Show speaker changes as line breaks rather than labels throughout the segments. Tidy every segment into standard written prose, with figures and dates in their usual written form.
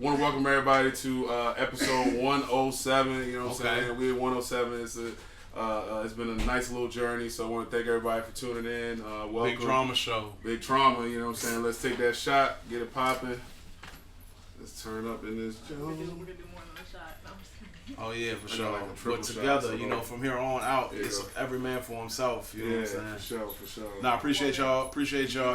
want to welcome everybody to episode 107. You know what I'm saying? We're at 107. It's been a nice little journey, so I want to thank everybody for tuning in. Welcome.
Big drama show.
Big trauma, you know what I'm saying? Let's take that shot, get it popping. Let's turn up in this joint.
We're gonna do more than a shot. No,
Oh yeah, for sure.
Like a triple
But
shot,
together,
so
you know, from here on out,
yeah.
it's every man for himself. You know what I'm saying?
For sure.
Nah, appreciate y'all.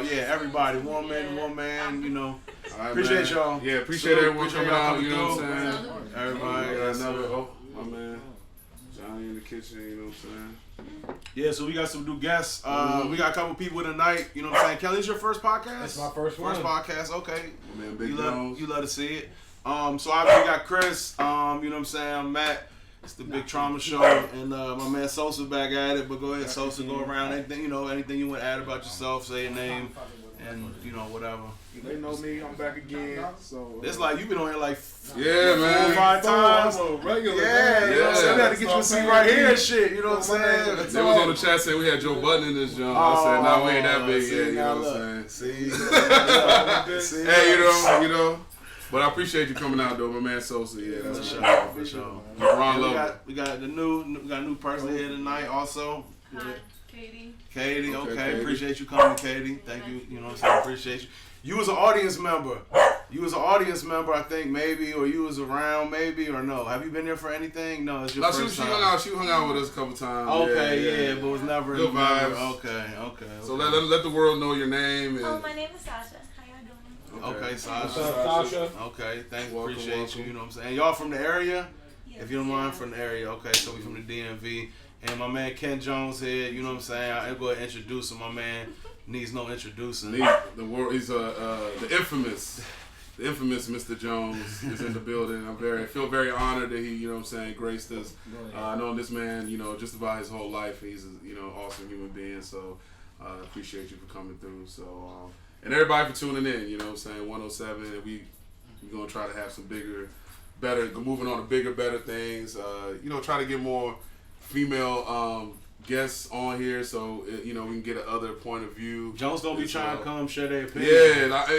Yeah, everybody, one man. You know,
All right,
appreciate
man.
y'all.
Yeah, appreciate everyone
Appreciate
coming
y'all
out. You know what
through.
I'm saying?
Everybody.
Got another. My man Johnny in the kitchen. You know what I'm saying?
Yeah, so we got some new guests. We got a couple people tonight. You know what I'm saying? Kelly, it's your first podcast?
It's my first one.
First podcast, okay.
Man, Big
You
Jones.
love to see it. So obviously we got Chris. You know what I'm saying? I'm Matt. It's the Big Trauma Show, and my man Sosa back at it. But go ahead, Sosa, go around. Anything you want to add about yourself? Say your name, and whatever.
They know me. I'm back again. So
It's like you've been on here like
Yeah, man.
4 or 5 times.
Regular.
Yeah, you know what I'm saying? We had to get you a seat right here and shit. You know what I'm saying?
They was on the chat saying we had Joe Budden in this joint. I said, nah, we ain't that big yet. You know what I'm saying?
See,
Hey, you know. But I appreciate you coming out though, my man Sosa. Yeah, that's
for sure.
Ron
We
Lover.
got a new person here tonight also.
Hi, Caitie.
Caitie,
Okay,
okay.
Caitie.
Appreciate you coming, Caitie. Thank you. You know what I'm saying? Appreciate you. You was an audience member. I think, maybe, or you was around, maybe, or no. Have you been there for anything? No, it's your
No,
first
she
time.
hung out with us a couple times.
Okay, yeah, but was never
Good
in the member.
vibes.
Okay.
So let the world know your name. And,
My name is Sasha. How y'all doing?
Okay, Sasha.
Sasha.
Okay, thank you.
Welcome,
Appreciate
welcome.
you. You know what I'm saying? Y'all from the area?
Yes,
If you don't mind, from the area. Okay, so we from the DMV. And my man Ken Jones here, you know what I'm saying? I'll go ahead and introduce him. My man needs no introducing.
the world, he's the infamous Mr. Jones is in the building. I feel very honored that he, you know what I'm saying, graced us. I know this man, you know, just about his whole life, he's a, awesome human being. So appreciate you for coming through. So and everybody for tuning in, you know what I'm saying, 107. And we're gonna try to have some better, moving on to bigger, better things. Try to get more female guests on here, so we can get another point of view.
Jones don't be trying to come share their opinion.
Yeah,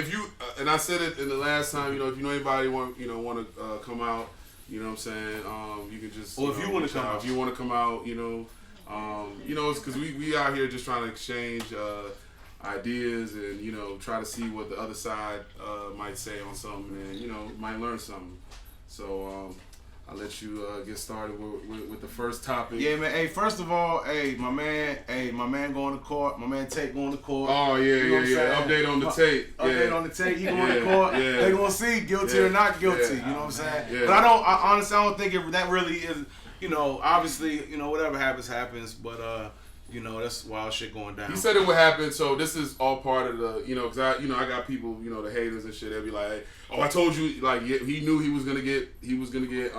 and I said it in the last time. If you know anybody want to come out, you know what I'm saying. You can just.
Or if you want to come out.
If you want to come out, it's because we out here just trying to exchange ideas and try to see what the other side might say on something, and might learn something. So. I'll let you get started with the first topic.
Yeah, man. Hey, first of all, my man going to court. My man Tate going to court.
Oh yeah. Update on the tape.
Update on the tape. He going to court.
Yeah.
They gonna see guilty or not guilty. You know what I'm saying?
Yeah.
But honestly, I don't think that really is. Obviously, whatever happens. But that's wild shit going down.
He said it would happen, so this is all part of the, because I got people, the haters and shit. They'll be like, "Oh, I told you." Like, he knew he was gonna get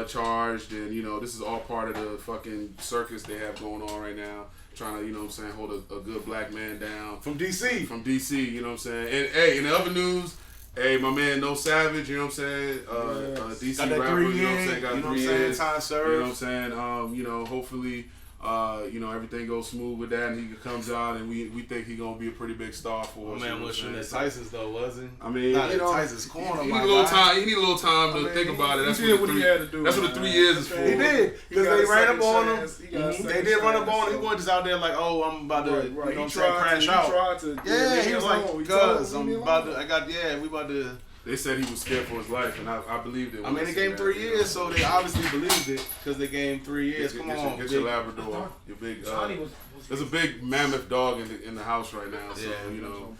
charged, and this is all part of the fucking circus they have going on right now, trying to, hold a good black man down
from DC.
You know what I'm saying? And hey, in the other news. Hey, my man, No Savage, you know what I'm saying? DC
got that
rapper,
3
you know what I'm
years,
saying? Got
you know
3
what I'm saying?
years.
Time served.
You know what I'm saying? Hopefully, everything goes smooth with that, and he comes out, and we think he's gonna be a pretty big star for us.
Man was shooting at Tyson's though, wasn't he?
I mean,
not at Tyson's corner.
He need a little time. He need a little time to think about it. That's what
he had to do.
That's what the 3 years is for.
He did, because they ran up on him. They did run up on him. He wasn't just out there like, "Oh, I'm about to,
Right.
you know what I'm
He
saying, crash out."
tried to.
Yeah, he was like, "Cuz I'm about to, we about to."
They said he was scared for his life, and I believed it.
I mean, they gave him 3 years, so they obviously believed it because they gave him 3 years. Come on,
get your Labrador, your big. There's a big mammoth dog in the house right now, so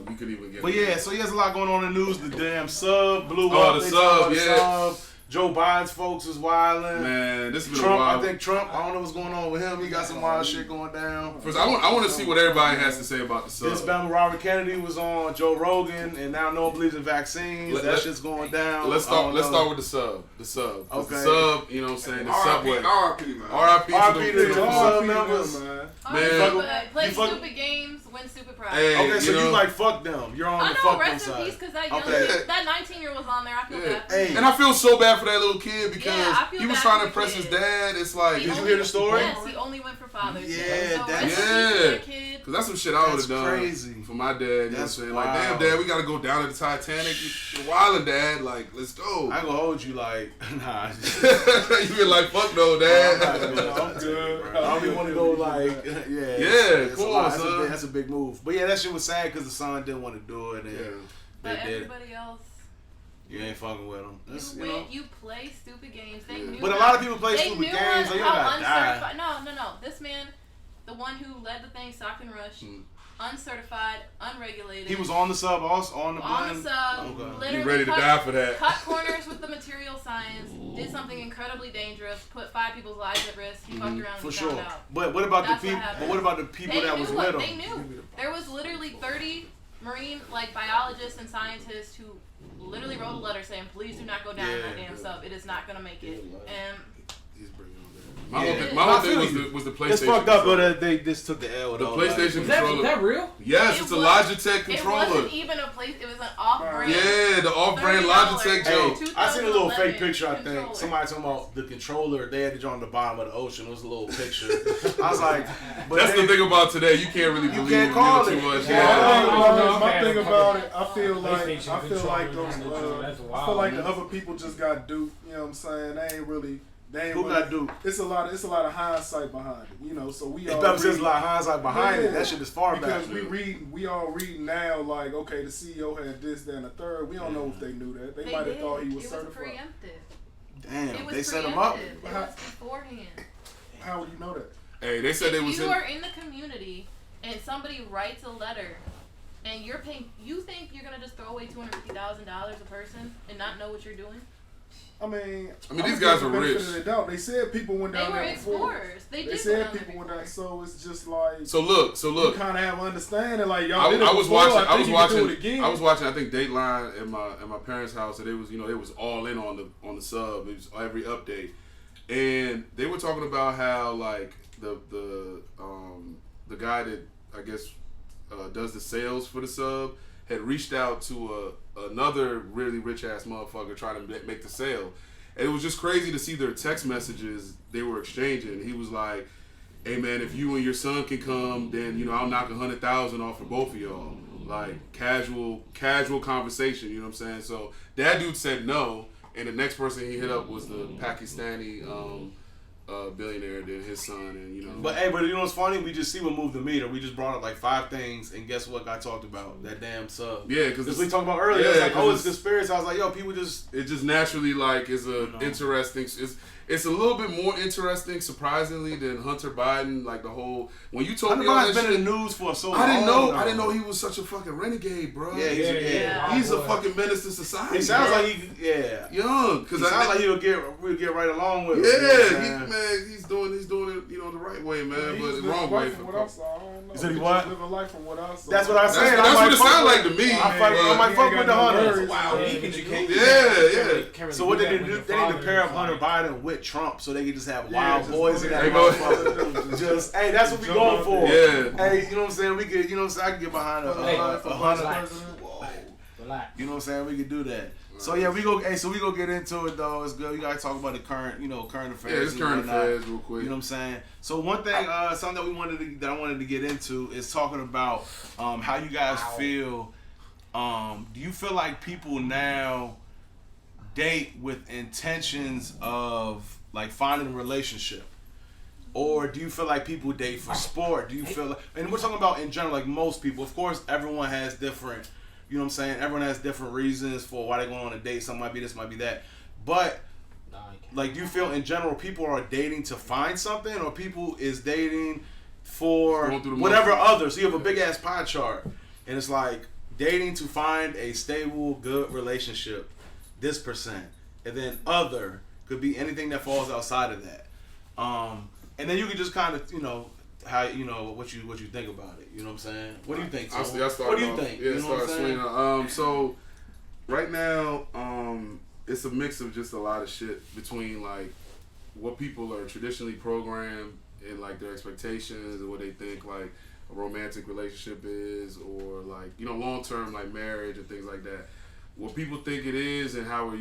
we could even get.
But yeah, so he has a lot going on in the news. The damn sub blew
Oh,
up.
the
They
sub,
talking about
yeah.
the sub. Joe Biden's folks was wilding.
Man, this has been
Trump,
a while.
I think Trump, I don't know what's going on with him. He got some wild shit going down.
First, I want to see what everybody has to say about the sub.
This Bama Robert Kennedy was on Joe Rogan, and now no one believes in vaccines. That shit's going down.
Let's start with the sub. The sub.
Okay.
The sub, you know what I'm saying? The subway.
R.I.P. man.
R.I.P.
to the sub
R.I.P.
members.
man.
Man.
Play stupid games, win stupid prizes.
Hey,
Okay, so you like fuck them. You're on
I
the
know,
fuck them
rest in
side.
peace, because that
Okay.
that 19-year was on there. I feel bad.
Hey.
And I feel so bad for that little kid because
Yeah, I feel
he was
bad
trying
for
to impress
the
his
kid.
dad. It's like,
Did you hear the story?
Yes, he only went for Father's Day.
Yeah,
So
that's-
rest in peace to the kid.
Cause that's some shit I would have done
crazy.
for my dad. You know what I'm
That's
saying?
wild.
Like, damn, Dad, we gotta go down to the Titanic. You're wildin', Dad. Like, let's go.
I ain't gonna hold you like, nah.
You be like, fuck no, Dad.
I'm good.
I don't even want to go like,
Yeah, come on, son.
That's a big move. But yeah, that shit was sad because the son didn't want to do it, and
Yeah.
But
they did.
everybody else,
You ain't fucking with them.
you play stupid games. They knew.
But a lot of people play
they
stupid
knew
games. Like, you
how
gotta die.
uncertified. No. This man, the one who led the thing, Sock and Rush, uncertified, unregulated.
He was on the sub, also on the
on
blend.
the sub.
Okay.
Literally
You ready to die for that?
Cut corners with the material science. Did something incredibly dangerous. Put 5 people's lives at risk. He fucked around
For
and
sure.
found out.
But what about
That's
the people?
what happened.
But what about the people
They
that
knew
was
what
with
they
him?
knew. There was literally 30 marine biologists and scientists who literally wrote a letter saying, "Please do not go down in that damn sub. It is not gonna make it." And
He's bringing on that.
Yeah.
My whole thing was the PlayStation.
It's fucked up,
controller.
but they just took the L.
The
though,
PlayStation
like,
controller.
Is that real?
Yes,
It
it's a
was-
Logitech
it
controller.
wasn't even a place. It was an off-brand.
Yeah, the off-brand Logitech
Hey,
joke.
I seen a little fake
2011
picture. I think
controller.
somebody talking about the controller. They had it on the bottom of the ocean. It was a little picture. I was like, but
That's
they,
the thing about today. You can't really believe
can't call
too
it.
much.
You
Yeah.
can't
My thing about it, I feel like
PlayStation
those.
controller, that's
I
wild,
feel like
man.
the other people just got duped. You know what I'm saying? They ain't really.
Who got duped?
It's a lot of hindsight behind it. You know, so we
It
all.
better says a
read-
lot of hindsight behind it.
Yeah.
That shit is far back.
Because we all read now like, okay, the CEO had this, that, and the third. We don't know if they knew that. They might have
did.
thought he was
It
certified.
preemptive.
Damn,
It was
they set him up.
preemptive. It was beforehand.
How would you know that?
Hey, they said they was
If you
in.
are in the community and somebody writes a letter and you're paying, you think you're gonna just throw away $250,000 a person and not know what you're doing?
I mean,
these guys are rich.
They said people went
They
down
were
there before.
explorers. They
They
did
said
go down
people
there
went down,
before.
so it's just like
So look.
you kind of have understanding. Like y'all
I
did it
was
before,
watching.
I think you can do it again.
I was watching. I think Dateline at my parents' house, and it was it was all in on the sub. It was every update, and they were talking about how like the guy that I guess does the sales for the sub had reached out to another really rich ass motherfucker trying to make the sale. And it was just crazy to see their text messages they were exchanging. He was like, "Hey man, if you and your son can come, then I'll knock 100,000 off for both of y'all." Like casual conversation, you know what I'm saying? So that dude said no, and the next person he hit up was the Pakistani billionaire, then his son, and
But hey, but you know what's funny? We just see what moved the meter. We just brought up like 5 things, and guess what got talked about? That damn sub.
Yeah, because
we talked about earlier.
Yeah,
It's like,
'cause
it's conspiracy. I was like, yo, people just.
It just naturally like is a interesting. It's a little bit more interesting, surprisingly, than Hunter Biden. Like the whole when you told
Hunter
me all that
Biden's been
shit,
in the news for so long.
I didn't know he was such a fucking renegade, bro.
Yeah,
he's a fucking menace to society.
It sounds
bro.
like he,
young, because
it sounds like we'll get right along with.
Yeah, he's doing it, the right way, man, but the wrong way.
From what I saw, I don't know.
Is that he
He's
what?
living life from what I saw.
That's what I said.
That's what it sounded like to me.
I might fuck with the Hunters.
Wow,
Yeah.
So what they need to do? They need to pair up Hunter Biden with Trump so they can just have wild
just
boys in that
they go-
motherfucker. Just hey, that's what we going for.
Yeah.
Hey, you know what I'm saying? We could, I can get behind a Hunter.
Relax.
Whoa.
Relax.
You know what I'm saying? We could do that. So yeah, we go get into it though. It's good. We gotta talk about the current affairs.
Yeah, it's current affairs real quick.
You know what I'm saying? So one thing, something that I wanted to get into is talking about how you guys feel. Do you feel like people now date with intentions of like finding a relationship? Or do you feel like people date for sport? Do you feel like, and we're talking about in general, like most people, of course, everyone has different, you know what I'm saying? Everyone has different reasons for why they're going on a date. Some might be this, might be that. But, like, do you feel in general people are dating to find something, or people is dating for whatever other? So you have a big ass pie chart, and it's like dating to find a stable, good relationship, this percent, and then other could be anything that falls outside of that. And then you can just kind of, how what you think about it. You know what I'm saying? What do you think?
I started
what do you
off,
think?
Yeah,
you know what I'm saying?
So right now, it's a mix of just a lot of shit between like what people are traditionally programmed and like their expectations and what they think like a romantic relationship is, or like long term like marriage and things like that. What people think it is and how it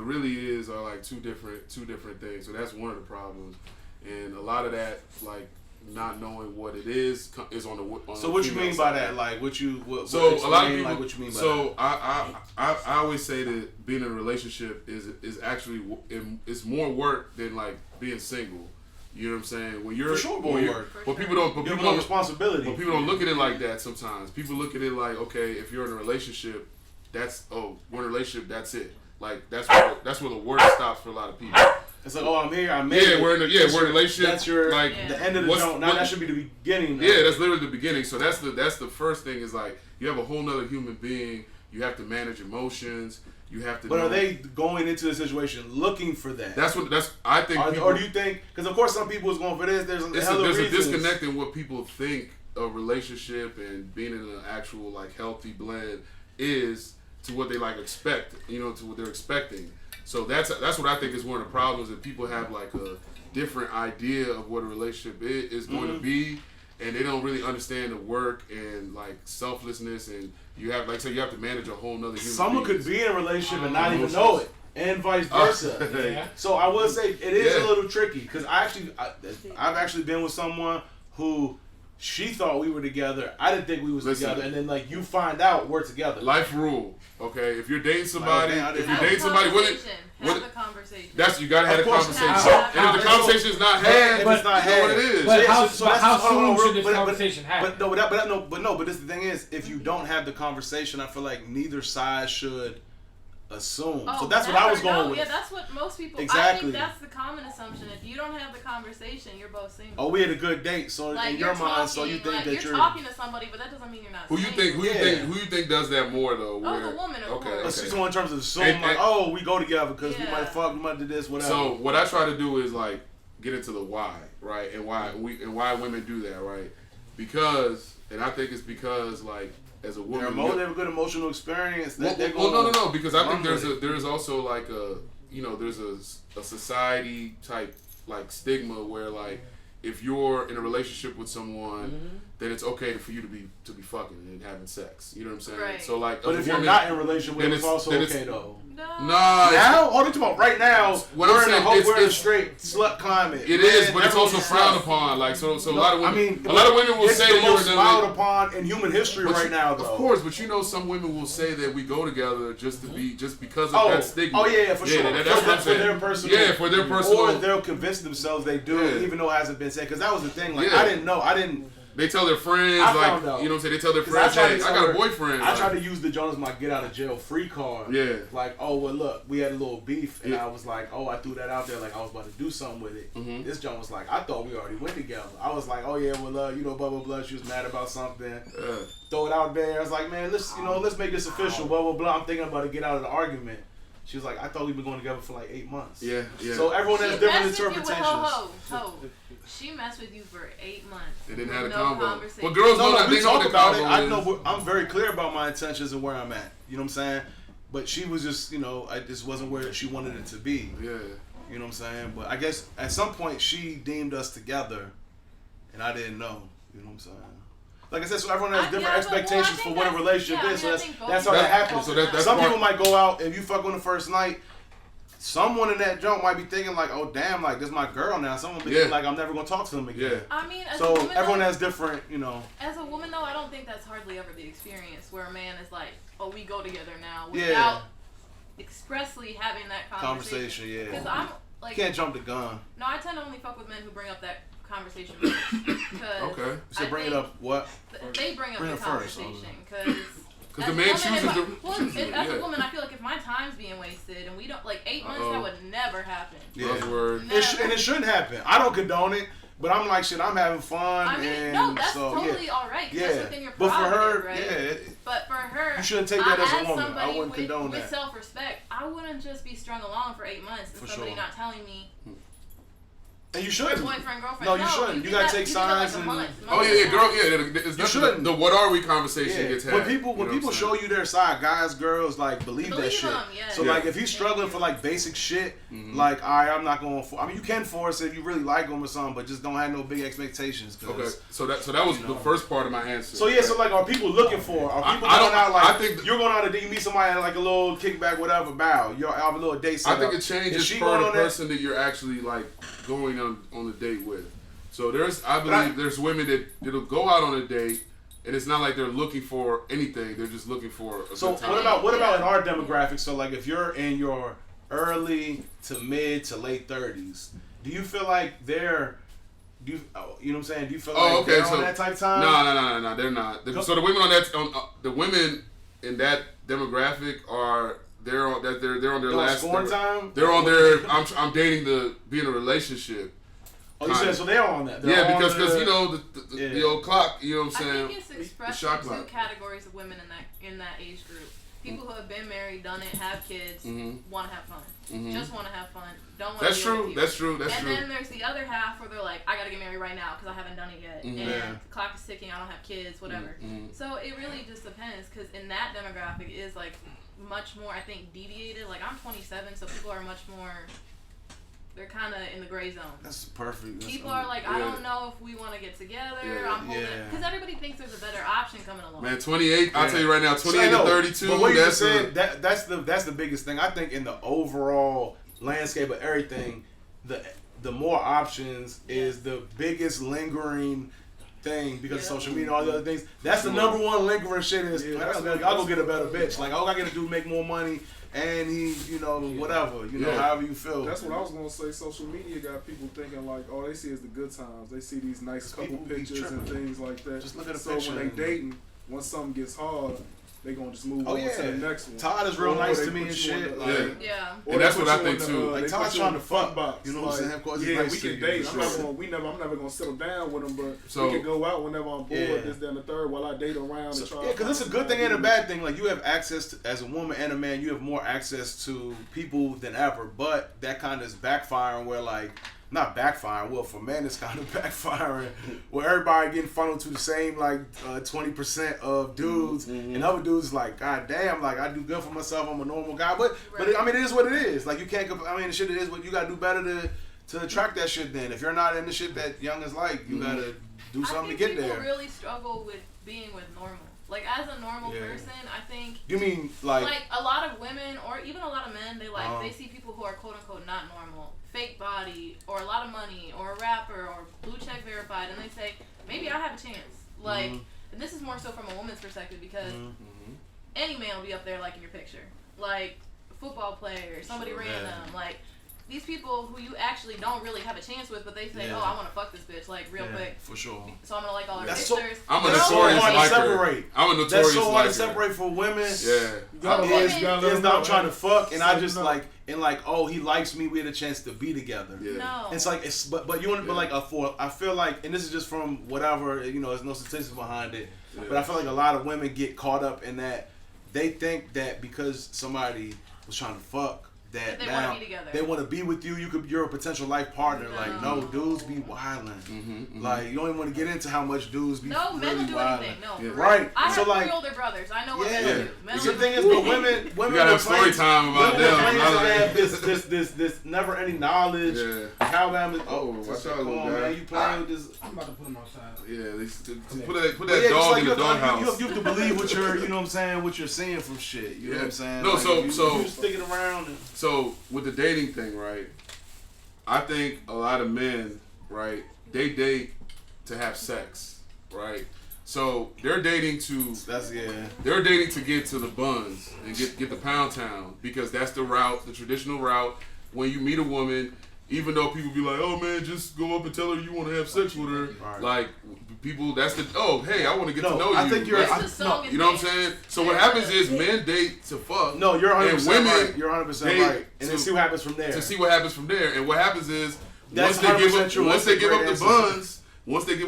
really is are like two different things. So that's one of the problems. And a lot of that, like,
Mm-hmm.
knowing what it is on the.
So what you mean by that? Like what you?
So a lot of people.
Like what you mean by
so
that?
I always say that being in a relationship is actually it's more work than like being single. You know what I'm saying? When you're
for sure, more work.
But people don't. But
you have
people
more
don't.
Responsibility.
But people don't look at it like that sometimes. People look at it like, okay, if you're in a relationship, we're in a relationship. That's it. Like that's where the work stops for a lot of people.
It's like, I'm here, I'm married.
Yeah, we're in a relationship.
That's your the end of the joke. Now that should be the beginning. Though.
Yeah, that's literally the beginning. So that's the first thing is like you have a whole nother human being. You have to manage emotions. You have to.
But are they going into the situation looking for that?
I think.
Or do you think? Because of course some people is going for this. There's a
disconnect in what people think a relationship and being in an actual like healthy blend is to what they like expect. To what they're expecting. So that's what I think is one of the problems that people have like a different idea of what a relationship is going to be, and they don't really understand the work and like selflessness, and you have you have to manage a whole nother human
Someone
being.
could be in a relationship and not even know it, and vice versa.
Yeah.
So I would say it is a little tricky because I've actually been with someone who she thought we were together. I didn't think we was together, and then like you find out we're together.
Life rule, okay? If you're dating somebody,
have a conversation.
You gotta have a conversation. And if the conversation is not had,
it's not had.
What it is.
But how soon should this conversation happen?
But this the thing is, if you don't have the conversation, I feel like neither side should assume. So that's what I was going with.
Yeah, that's what most people.
Exactly.
I think that's the common assumption. If you don't have the conversation, you're both single.
Oh, we had a good date, so
like
in your mind, so you think that
you're talking to somebody, but that doesn't mean you're not.
Who you think does that more though?
The woman.
Okay. So in terms of assuming, we go together because we might fuck, we might do this, whatever.
So what I try to do is like get into the why, right, and why women do that, right? Because, and I think it's because like. As a woman,
they have a good emotional experience.
No, because I think there's also like there's a society type like stigma where like if you're in a relationship with someone, then it's okay for you to be fucking and having sex. You know what I'm saying?
Right.
So like,
but if you're not in a relationship with, it's also okay though.
Now,
talking about right now. We're in a straight slut climate.
It is, but it's also frowned upon. Like so, a lot of women. A lot of women will say
that you're frowned upon in human history right now, though.
Of course, but some women will say that we go together just because of that stigma.
Oh yeah, for sure. That's for their personal.
Yeah, for their personal.
Or they'll convince themselves they do, even though it hasn't been said. Because that was the thing. Like I didn't know.
They tell their friends,
like,
you know what I'm saying? They tell their friends, hey, I got a boyfriend.
I tried to use the Jonas my get out of jail free card.
Yeah.
Like, oh, well, look, we had a little beef, and I was like, oh, I threw that out there like I was about to do something with it. Mm-hmm. This John was like, I thought we already went together. I was like, oh, yeah, well, blah, blah, blah. She was mad about something. Throw it out there. I was like, man, let's make this official, blah, blah, blah. I'm thinking about to get out of the argument. She was like, I thought we've been going together for like 8 months.
Yeah.
So everyone has different interpretations.
She messed with you for 8 months.
They didn't have a
conversation.
Well, girls
we talk about it. I know. I'm very clear about my intentions and where I'm at. You know what I'm saying? But she was just, I just wasn't where she wanted it to be.
Yeah.
You know what I'm saying? But I guess at some point she deemed us together, and I didn't know. You know what I'm saying? Like I said, so everyone has different expectations for what a relationship is. So that's how that happens. So some people might go out, if you fuck on the first night, someone in that junk might be thinking like, oh damn, like this is my girl now. Someone be thinking like, I'm never gonna talk to them again.
Yeah.
I mean,
so everyone has different,
As a woman though, I don't think that's hardly ever the experience where a man is like, oh, we go together now without expressly having that conversation.
Yeah.
Because I'm like,
you can't jump the gun.
No, I tend to only fuck with men who bring up that conversation first.
Okay.
So bring it up what?
They bring up the conversation because.
Because the man chooses to.
As a woman, I feel like if my time's being wasted and we don't 8 months, that would never happen.
Yeah. And it shouldn't happen. I don't condone it, but I'm like, shit, I'm having fun.
I mean, no, that's totally all right.
Yeah.
That's within your
but for her,
right? But for her,
you shouldn't take that as a woman. I wouldn't condone that.
With self-respect, I wouldn't just be strung along for 8 months and somebody not telling me.
And you shouldn't.
Boyfriend, girlfriend.
No, you shouldn't. You gotta take signs and.
It's
you shouldn't.
The what are we conversation gets had.
When people show you their side, guys, girls, like believe that shit. So like, if he's struggling for like basic shit, like, I'm not going. I mean, you can force it if you really like him or something, but just don't have no big expectations.
Okay. So that was the first part of my answer.
So so like, are people looking for? Are people going out like? I think you're going out a date, you meet somebody at like a little kickback, whatever. Bow. You'll have a little date set
I think
up.
it changes per the person that you're actually like going on a date with. So I believe there's women that'll go out on a date, and it's not like they're looking for anything. They're just looking for a good time.
What about in our demographic? So like if you're in your early to mid to late 30s, do you feel like they're you know what I'm saying? Do you feel like they're on that type of time?
No, they're not. So the women the women in that demographic they're on their last
scoring time.
They're on their I'm dating to be in a relationship.
Oh, you said so they're on that.
Yeah, because you know the old clock. You know what I'm saying?
I think it's expressed in two categories of women in that age group. People who have been married, done it, have kids, want to have fun. Just want to have fun. Don't want to.
That's true.
And then there's the other half where they're like, I gotta get married right now because I haven't done it yet, and the clock is ticking. I don't have kids, whatever. So it really just depends, because in that demographic it is like much more, I think, deviated. Like I'm 27, so people are much more. They're kind of in the gray zone.
That's perfect.
People are like, I don't know if we want to get together. I'm holding because everybody thinks there's a better option coming along.
Man, 28. I'll tell you right now, 28 to 32.
But what you just said, that's the biggest thing. I think in the overall landscape of everything, the more options is the biggest lingering thing because of social media and all the other things. That's the number one lingering shit is I'll go get a better bitch. Like all I gotta do is make more money. And he, whatever, however you feel.
That's what I was gonna say. Social media got people thinking like, all they see is the good times. They see these nice couple pictures and things like that.
Just look at the
so
picture.
when they dating, once something gets hard, they gonna just move on to the next one.
Todd is real nice to me and shit.
And that's what I think too.
Like Todd's trying to fuck.
Box.
You know what I'm saying?
We can date. I'm never gonna settle down with him, but we can go out whenever I'm bored. This, that, and the third, while I date around and try.
Yeah, because it's a good thing and a bad thing. Like you have access to, as a woman and a man, you have more access to people than ever. But that kind of is backfiring. Where like. Not backfiring. Well, for men, it's kind of backfiring. Where everybody getting funneled to the same 20% of dudes, and other dudes like, God damn, like I do good for myself. I'm a normal guy, but I mean, it is what it is. Like you can't. I mean, the shit it is what you gotta do better to attract that shit. Then, if you're not in the shit that young is like, you gotta do something to get there.
People really struggle with being with normal. Like as a normal person, I think.
You mean like
a lot of women or even a lot of men, they see people who are quote unquote not normal. Fake body or a lot of money or a rapper or blue check verified, and they say maybe I have a chance. Like, and this is more so from a woman's perspective because any man will be up there liking your picture, like a football player, somebody random, like these people who you actually don't really have a chance with, but they say, oh, I want to fuck this bitch like real quick.
For sure.
So I'm gonna like all her
That's
pictures.
I'm a notorious liker. I'm a notorious
That's so hard
liker.
to separate for women.
Yeah.
I'm trying to fuck, and I just oh, he likes me. We had a chance to be together.
Yeah. No.
It's like but you want to I feel like, and this is just from whatever there's no statistics behind it, but I feel like a lot of women get caught up in that they think that because somebody was trying to fuck. That now they want to be with you. You're a potential life partner. No. Like no, dudes be wildin'. Like you don't even want to get into how much dudes be.
No, men don't do anything. No,
right.
I have 3 older brothers. I know what men do.
The thing is, but women
you gotta have story time about them.
Have this never ending knowledge. How man?
What's up,
man? You playing with this?
I'm about to put him outside.
Yeah, put that dog in the doghouse.
You have to believe what you're. You know what I'm saying? What you're seeing from shit. You know what I'm saying?
No, so
you sticking around.
So with the dating thing, right? I think a lot of men, right? They date to have sex, right? So they're dating to They're dating to get to the buns and get the pound town because that's the route, the traditional route. When you meet a woman, even though people be like, "Oh man, just go up and tell her you want to have sex with her," like people, that's the hey, I want to get to know you.
I think
you know what I'm saying? So what happens is men date to fuck.
No, you're 100% right. You're 100% right. And then see what happens from there.
To see what happens from there, and what happens is once they give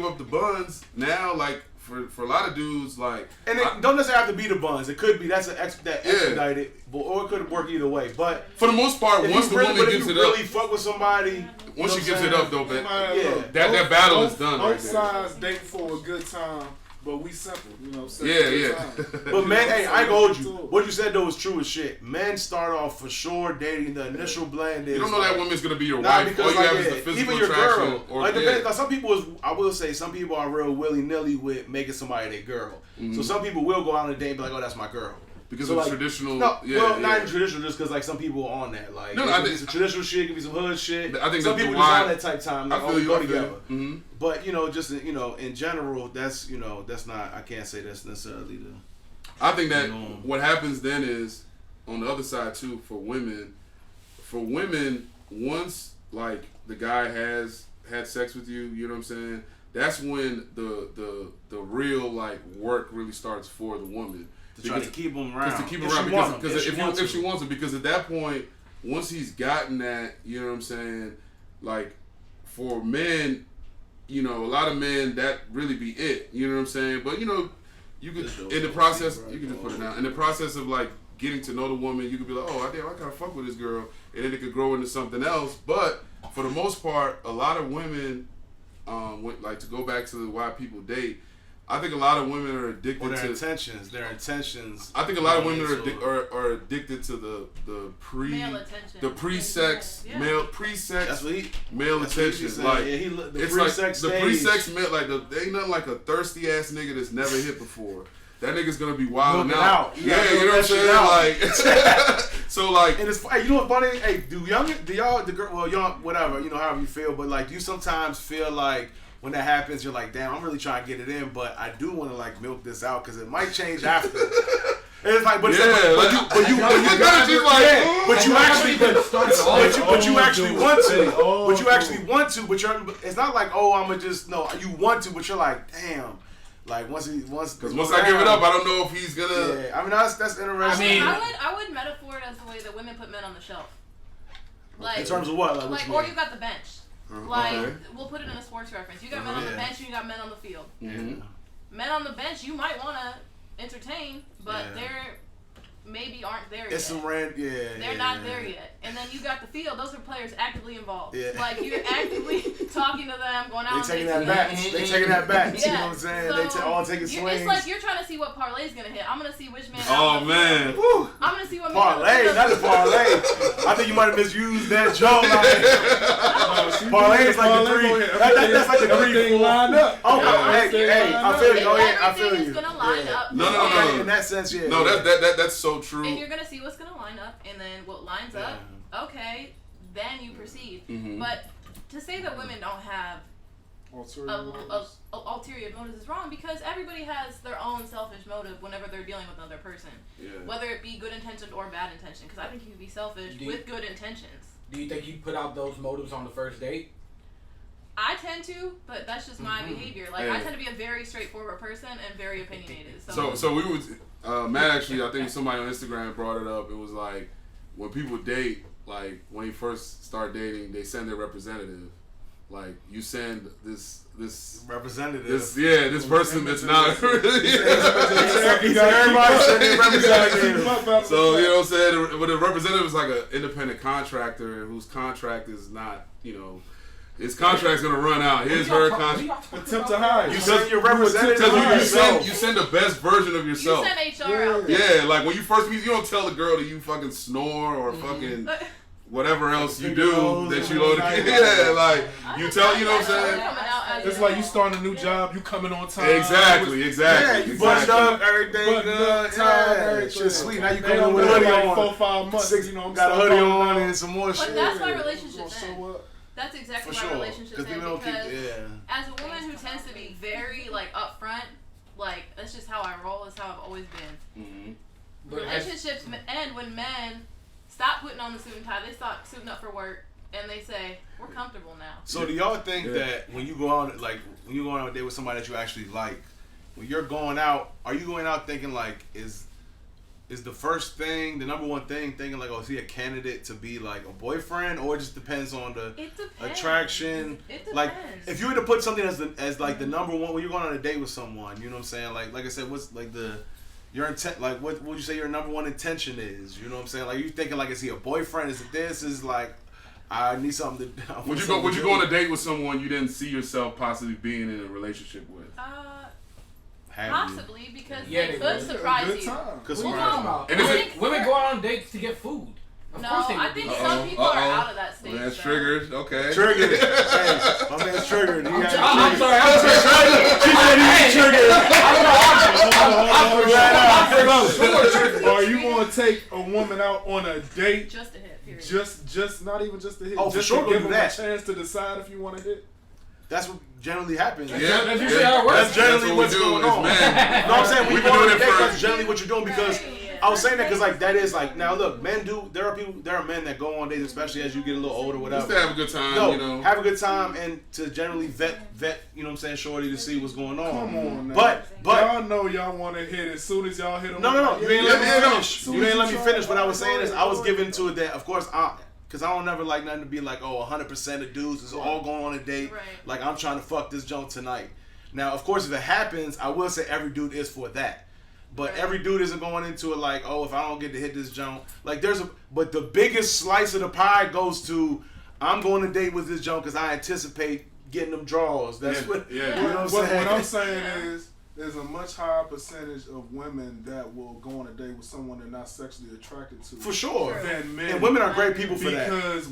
up the buns, now like. For a lot of dudes, like...
And it don't necessarily have to be the buns. It could be, that's expedited, or it could work either way. But...
For the most part, once the woman gives it up...
really fuck with somebody...
Once she gives it up, though, man, that battle is done right there.
Both sides date for a good time, but we simple,
But men, hey, I ain't gonna hold you. What you said, though, is true as shit. Men start off for sure dating the initial blend.
You don't know that woman's gonna be your wife.
Because,
all you have is the physical
even your
attraction.
Girl. Some people, I will say, some people are real willy-nilly with making somebody their girl. So some people will go out on a date and be like, oh, that's my girl.
Because of traditional.
Not even traditional, just because like some people are on that. Like, I think some traditional shit, could be some hood shit. I think some people just on that type time. Like, we go together. Mm-hmm. But just in general, that's that's not. I can't say that's necessarily the.
I think that what happens then is on the other side too for women. For women, once like the guy has had sex with you, you know what I'm saying? That's when the real like work really starts for the woman.
Try to keep him around.
To keep him around because if she wants him, because at that point, once he's gotten that, you know what I'm saying? Like for men, a lot of men that really be it. You know what I'm saying? But you could in the process, you can just put it down. In the process of like getting to know the woman, you could be like, oh damn, I kind of fuck with this girl, and then it could grow into something else. But for the most part, a lot of women, like to go back to why people date. I think a lot of women are addicted to
intentions. Their intentions.
I think a lot of women are addicted to the pre-sex male pre-sex male attention. Like it's like the pre-sex male. Like there ain't nothing like a thirsty ass nigga that's never hit before. That nigga's gonna be wilding out. Yeah, you know what I'm saying? Like, so like,
and it's what's funny? Hey, do y'all whatever, however you feel, but like, do you sometimes feel like when that happens, you're like, damn, I'm really trying to get it in, but I do want to like milk this out because it might change after. And it's like, but you actually want to, but it's not like, oh, I'm gonna just you want to, but you're like, damn. Like once I give
it up, I don't know if he's gonna.
Yeah, I mean that's interesting.
I would metaphor it as the way that women put men on the shelf. Like
in terms of what,
like or you got the bench. Like we'll put it in a sports reference. You got men on the bench, and you got men on the field.
Mm-hmm.
Men on the bench, you might want to entertain, but they're maybe aren't there yet.
It's some
They're not there yet. And then you got the field. Those are players actively involved. Yeah. Like you're actively talking to them, going out.
They taking that back. They taking that back. You know what I'm saying? So they all taking swings.
It's like you're trying to see what parlay's gonna hit. I'm gonna see which man.
Oh man.
I'm gonna see what
parlay. Not a parlay. I think you might have misused that joke. Parlay is like the three. That's like the three lined up. Oh, hey, I feel you. I feel you.
Everything is gonna line up.
No.
In that sense, yeah.
No, that's so true.
And you're gonna see what's gonna line up, and then what lines up, okay, then you proceed. Mm-hmm. But to say that women don't have ulterior motives is wrong, because everybody has their own selfish motive whenever they're dealing with another person, whether it be good intentioned or bad intention. Because I think you can be selfish with good intentions.
Do you think you put out those motives on the first date?
I tend to, but that's just my behavior. Like I tend to be a very straightforward person and very opinionated.
So we would. Matt actually, I think somebody on Instagram brought it up. It was like when people date, like when you first start dating, they send their representative. Like you send this
representative.
This person that's not really.
Everybody send their representative.
So you know what I'm saying? But the representative is like an independent contractor whose contract is not, his contract's gonna run out. Here's her contract.
Attempt to hire.
You send your representative.
You send the best version of yourself.
You send HR out there.
Yeah, like when you first meet, you don't tell the girl that you fucking snore or fucking whatever else you do that you load. Yeah, like you tell. You know what I'm saying?
It's like you starting a new job. You coming on time.
Exactly.
Yeah, you buttoned up, everything good. Shit sweet. Now you coming with a hoodie on.
4-5 months.
Got a hoodie on and some more shit.
But that's why relationships end. That's exactly why relationships end, because as a woman who tends to be very like upfront, like that's just how I roll. That's how I've always been. Mm-hmm. Relationships end when men stop putting on the suit and tie. They stop suiting up for work, and they say we're comfortable now.
So do y'all think that when you go on a date with somebody that you actually like, when you're going out, are you going out thinking like is the first thing, the number one thing, thinking like, oh, is he a candidate to be like a boyfriend, or it just depends on the attraction?
It depends.
Like, if you were to put something as like the number one when you're going on a date with someone, you know what I'm saying? Like I said, what's like your intent? Like, what would you say your number one intention is? You know what I'm saying? Like, you thinking like, is he a boyfriend? Is it this? Is like, I need something to.
Would you go on a date with someone you didn't see yourself possibly being in a relationship with?
Possibly, because they could surprise you.
Women go out on dates to get food.
No, I think some people are out of that stage.
Man's triggered. Okay.
Triggered. Hey, my man's triggered.
I'm sorry.
Triggered. Are you going to take a woman out on a date?
Just a hit, period.
Just not even just a hit.
Oh,
just
for sure,
to give them
that.
a chance to decide if you want to hit.
That's what generally happens.
Yeah,
that's usually how it works.
That's generally
what
what's
we do.
going on.
Man.
No, I'm saying when
We've
you
been
go on
doing
a
it
date,
for-
that's generally what you're doing because I was saying that because like that is like now look, men do. There are men that go on dates, especially as you get a little older, whatever.
Just to have a good time,
No,
you know.
have a good time and to generally vet, you know what I'm saying, shorty to see what's going on.
Come on, man.
But
y'all know y'all want to hit as soon as y'all hit them.
No, you ain't let me finish.
Soon
You
as
ain't let me
try
finish.
to
What I was saying is I was
go
giving
ahead.
to it that of course because I don't never like nothing to be like 100% of dudes is all going on a date.
Right.
Like I'm trying to fuck this joint tonight. Now of course if it happens, I will say every dude is for that. But
Right.
every dude isn't going into it like, oh, if I don't get to hit this junk, like but the biggest slice of the pie goes to, I'm going to date with this junk because I anticipate getting them draws. That's
Yeah,
what,
yeah.
you know what I'm saying?
What I'm saying is, there's a much higher percentage of women that will go on a date with someone they're not sexually attracted to.
For sure.
Than men.
And women are great people for that.
Because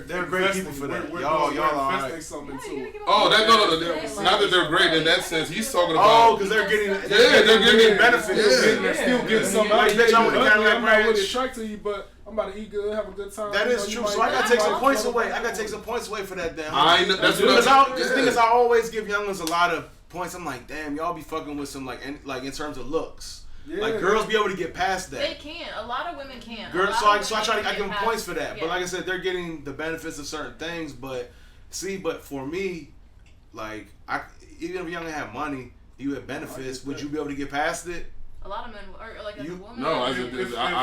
They're great people for that.
We're
Y'all
investing
are right.
something
Yeah,
to
you
it.
gotta give
Oh,
them
no. Not that they're great in that sense. He's talking
Oh,
about.
because they're getting
they're getting
benefits.
Yeah.
Still getting something
Like,
out
bitch, I'm
of
with
it.
the Cadillac
I'm not really
Ranch.
attracted to you, but I'm about to eat good, have a good time.
That
You
is
know, you
true.
might-
So I gotta
you
take
might
some points
fuck
away.
with
I gotta
them.
take some points away for that then.
I know. That's
Because
what
the thing is, I always give youngins a lot of points. I'm like, damn, y'all be fucking with some like in terms of looks.
Yeah.
Like girls be able to get past that.
They can. A lot of women can.
Girls,
A lot
so I
of
try
women
to I give
can
them
get
points
past-
for that.
yeah.
But like I said, they're getting the benefits of certain things. But for me, like even if you don't have money, you have benefits. Would you be able to get past it?
A lot of men, or like as a woman.
No, I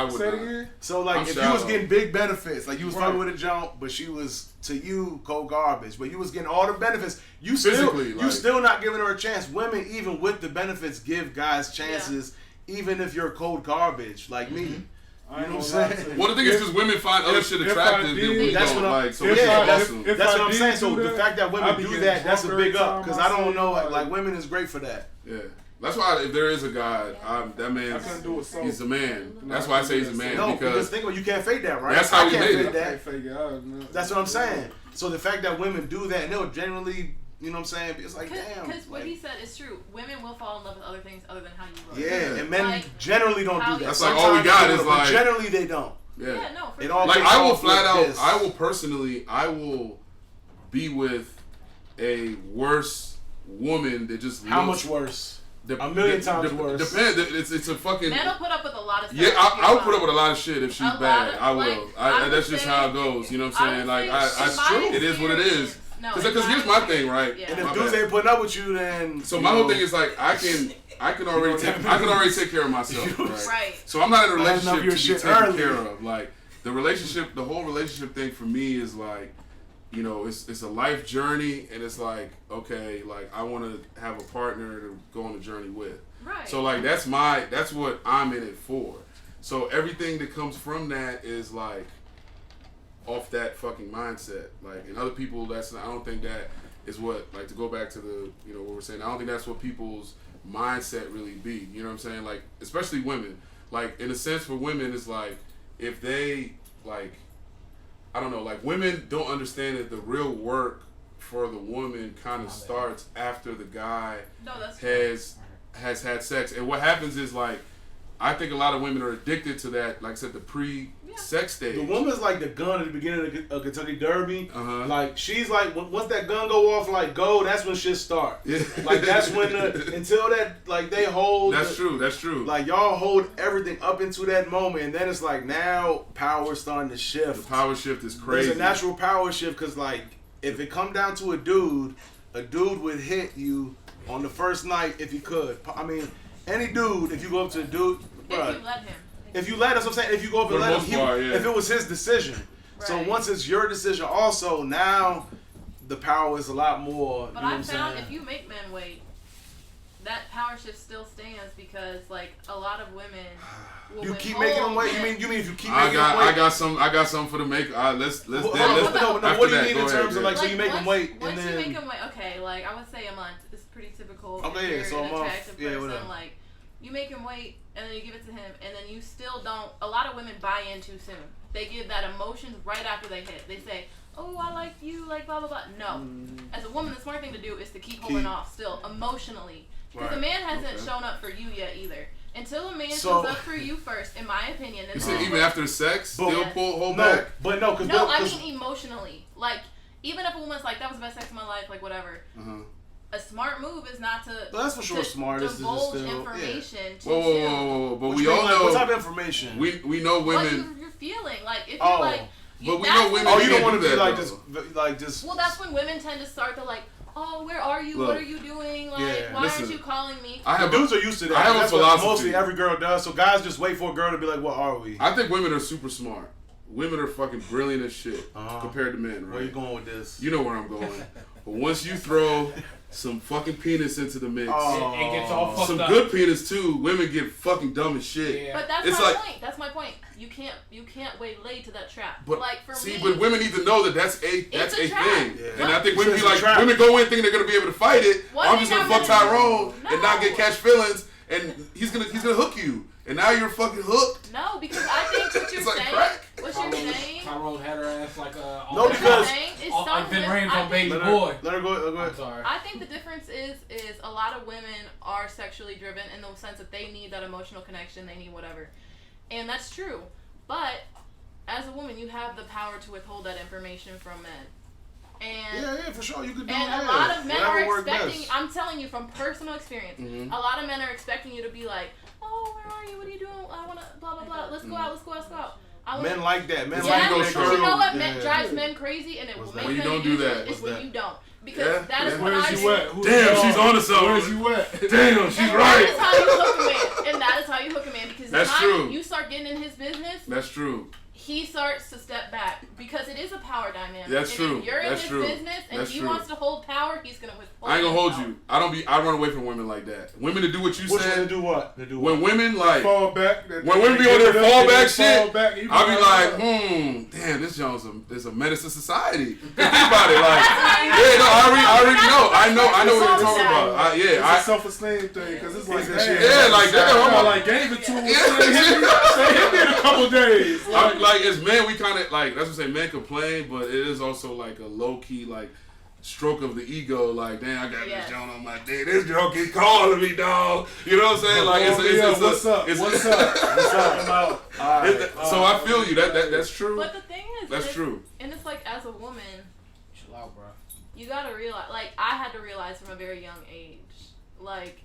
would
Say it
not.
again.
So like
I'm
if you
shallow.
was getting big benefits, like you was
Right.
fucking with a jump, but she was to you cold garbage, but you was getting all the benefits. You still
Physically,
you
like-
still not giving her a chance. Women even with the benefits give guys chances, even if you're cold garbage like me.
I ain't
You know what
gonna
I'm
lie
saying?
to you.
Well, the thing is, because women find other
if-
shit
if I
attractive that
did-
we
That's
don't
what I'm-
like. So
yeah,
it's
that's-
awesome.
if
That's
I
what I'm
did
saying. So
do
the
that,
fact that
I'd
women
be
do
getting
that, that's a
drunk
big
every
up.
time
Because
I
I don't
see
know,
somebody.
like women is great for that.
Yeah. That's why if there is a guy, that
I
man's
couldn't do it so.
he's a man. That's why I say he's a man
No, because
because
think about it, you can't fake that, right?
That's how
I
we
can't
made
fake
it.
I
that.
can't fake it out. No.
That's what I'm saying. So the fact that women do that and they'll generally, you know what I'm saying? It's like, damn.
Because what
like-
he said is true. Women will fall in love with other things other than how you look.
Yeah, and men
Like,
generally don't
how
do that.
you-
That's like all we
Sometimes
got
they
is
do, but
like-
generally they don't.
yeah.
Yeah, no, for
It
sure.
all
Like
takes
I will
off
flat
with
out,
this.
I will personally, I will be with a worse woman that just
How
looks-
much worse?
de-
A million
de-
times
de-
worse.
Depends. It's a fucking.
Men will put up with a lot of stuff.
Yeah,
if
I'll
you're
put up
fine.
with a lot of shit if she's
A lot
bad.
of-
I will.
like, I would
That's just
say-
how it goes. You know what
I
I'm saying?
would
Like,
say
I
in my
it is what it is.
experience. No,
Because
in
here's
my
my thing, right?
Yeah.
And
My
if dudes
bad.
ain't putting up with you, then
So
you
my
know,
whole thing is like I can already take care of myself, right?
Right.
So I'm not in a
Well, that's enough
relationship
of your
to be
shit
taken
early.
care of. Like the whole relationship thing for me is like, you know, it's a life journey, and it's like, okay, like I want to have a partner to go on the journey with.
Right.
So like that's what I'm in it for. So everything that comes from that is like off that fucking mindset. Like, and other people, I don't think that is what, like, to go back to the, you know, what we're saying, I don't think that's what people's mindset really be. You know what I'm saying? Like, especially women. Like, in a sense for women, it's like, if they, like, I don't know, like, women don't understand that the real work for the woman kind of starts after the guy
No, that's
has had sex. And what happens is, like, I think a lot of women are addicted to that, like I said, the pre-sex stage.
the woman's like the gun at the beginning of Kentucky Derby.
Uh-huh.
Like she's like once that gun go off, like go, that's when shit start.
Yeah.
Like that's when until that like they hold.
That's true. That's true.
Like y'all hold everything up into that moment, and then it's like now power's starting to shift.
The power shift is crazy.
There's a natural power shift because like if it come down to a dude would hit you on the first night if he could. I mean, any dude, if you go up to a dude, bruh,
if you let him.
if you let, that's what I'm saying. If you go up and
For the
let
most
him,
part, yeah.
if it was his decision. So
Right.
once it's your decision, also now the power is a lot more.
But
you know
I
what I'm
found
saying?
if you make men wait, that power shift still stands because like a lot of women will
You keep making them wait. You mean if you keep
I
making them wait?
I got some for the make. Let's
Well,
then
hold on,
let's
no,
after
what do you
that,
mean
go
in
ahead,
terms of
yeah.
like so you make them wait
once
and
you make
then
them wait, okay, like I would say a month is pretty typical.
Okay,
if
yeah,
you're
so a
an
month,
attractive
yeah,
person,
whatever.
like you make him wait and then you give it to him and then you still don't. A lot of women buy in too soon. They give that emotions right after they hit. They say, oh, I like you, like blah, blah, blah. No. As a woman, the smart thing to do is to keep holding off still, emotionally. Because the man hasn't shown up for you yet either. Until a man shows up for you first, in my opinion.
You said even after sex, still hold back?
But no, because I mean emotionally. Like, even if a woman's like, that was the best sex of my life, like whatever. A smart move is not to.
But that's for sure smart.
Divulge information.
Whoa. But we all know.
What type of information?
We know women.
What you're feeling. Like, if you're like.
But we know women.
Oh, you don't want to be
like
just.
Well, that's when women tend to start to like. Oh, where are you? Look, what are you doing? Like, why aren't you calling me?
Dudes are used to that.
I have a philosophy.
Mostly every girl does. So guys just wait for a girl to be like, "What are we?"
I think women are super smart. Women are fucking brilliant as shit compared to men, right?
Where you going with this?
You know where I'm going. But once you throw some fucking penis into the mix,
it gets all fucked
some
up.
good penis too, women get fucking dumb as shit.
Yeah. But that's my point. That's my point. You can't wade to that trap.
But
like for me,
but women need to know that that's a thing.
Yeah.
And I think women be like, women go in thinking they're gonna be able to fight it. I'm just gonna fuck Tyrone and not get catch feelings, and he's gonna hook you. And now you're fucking hooked.
No, because I think what you're saying.
Crack.
What you're saying.
Tyrone had her ass like
no, because
like Ben Rames on Baby Boy.
Let her go.
I'm sorry.
I think the difference is a lot of women are sexually driven in the sense that they need that emotional connection. They need whatever, and that's true. But as a woman, you have the power to withhold that information from men. And
yeah, for sure, you could do
and
that.
a lot of men are expecting.
Best.
I'm telling you from personal experience. A lot of men are expecting you to be like, "Oh, where are you? What are you doing? I wanna blah blah blah. Let's go out. Let's go out. Let's go out."
Men like that. Men
like
those
girls. You know what drives men crazy, and it will make them use it. Is when you don't. Because that is what I see.
Damn, she's on to something.
Where's you at?
Damn, she's right.
That is how you hook a man. And that is how you hook a man. Because
that's true.
You start getting in his business.
That's true.
He starts to step back because it is a power dynamic.
That's true.
If you're in his business and he wants to hold power, he's gonna withhold.
I ain't gonna hold you. I run away from women like that. Women to do what you said.
They do what?
When women like
fall back.
When women be on their fallback shit, I'll be like, damn, this Jones is a menace to society. Think about it, like, I already know. I know what you're talking about.
It's a self-esteem thing because it's like that.
Yeah, like that.
I'm like, gave it to him. Hit me in a couple days.
Like as men, we kind of like that's what I'm saying. Men complain, but it is also like a low key like stroke of the ego. Like, damn, I got this joint on my dick. This joint keep calling me, dog. You know what I'm saying? Like, it's
what's up? What's up?
So I feel you. That's true.
But the thing is,
that's true.
And it's like as a woman,
chill out, bro.
You gotta realize. Like, I had to realize from a very young age, like,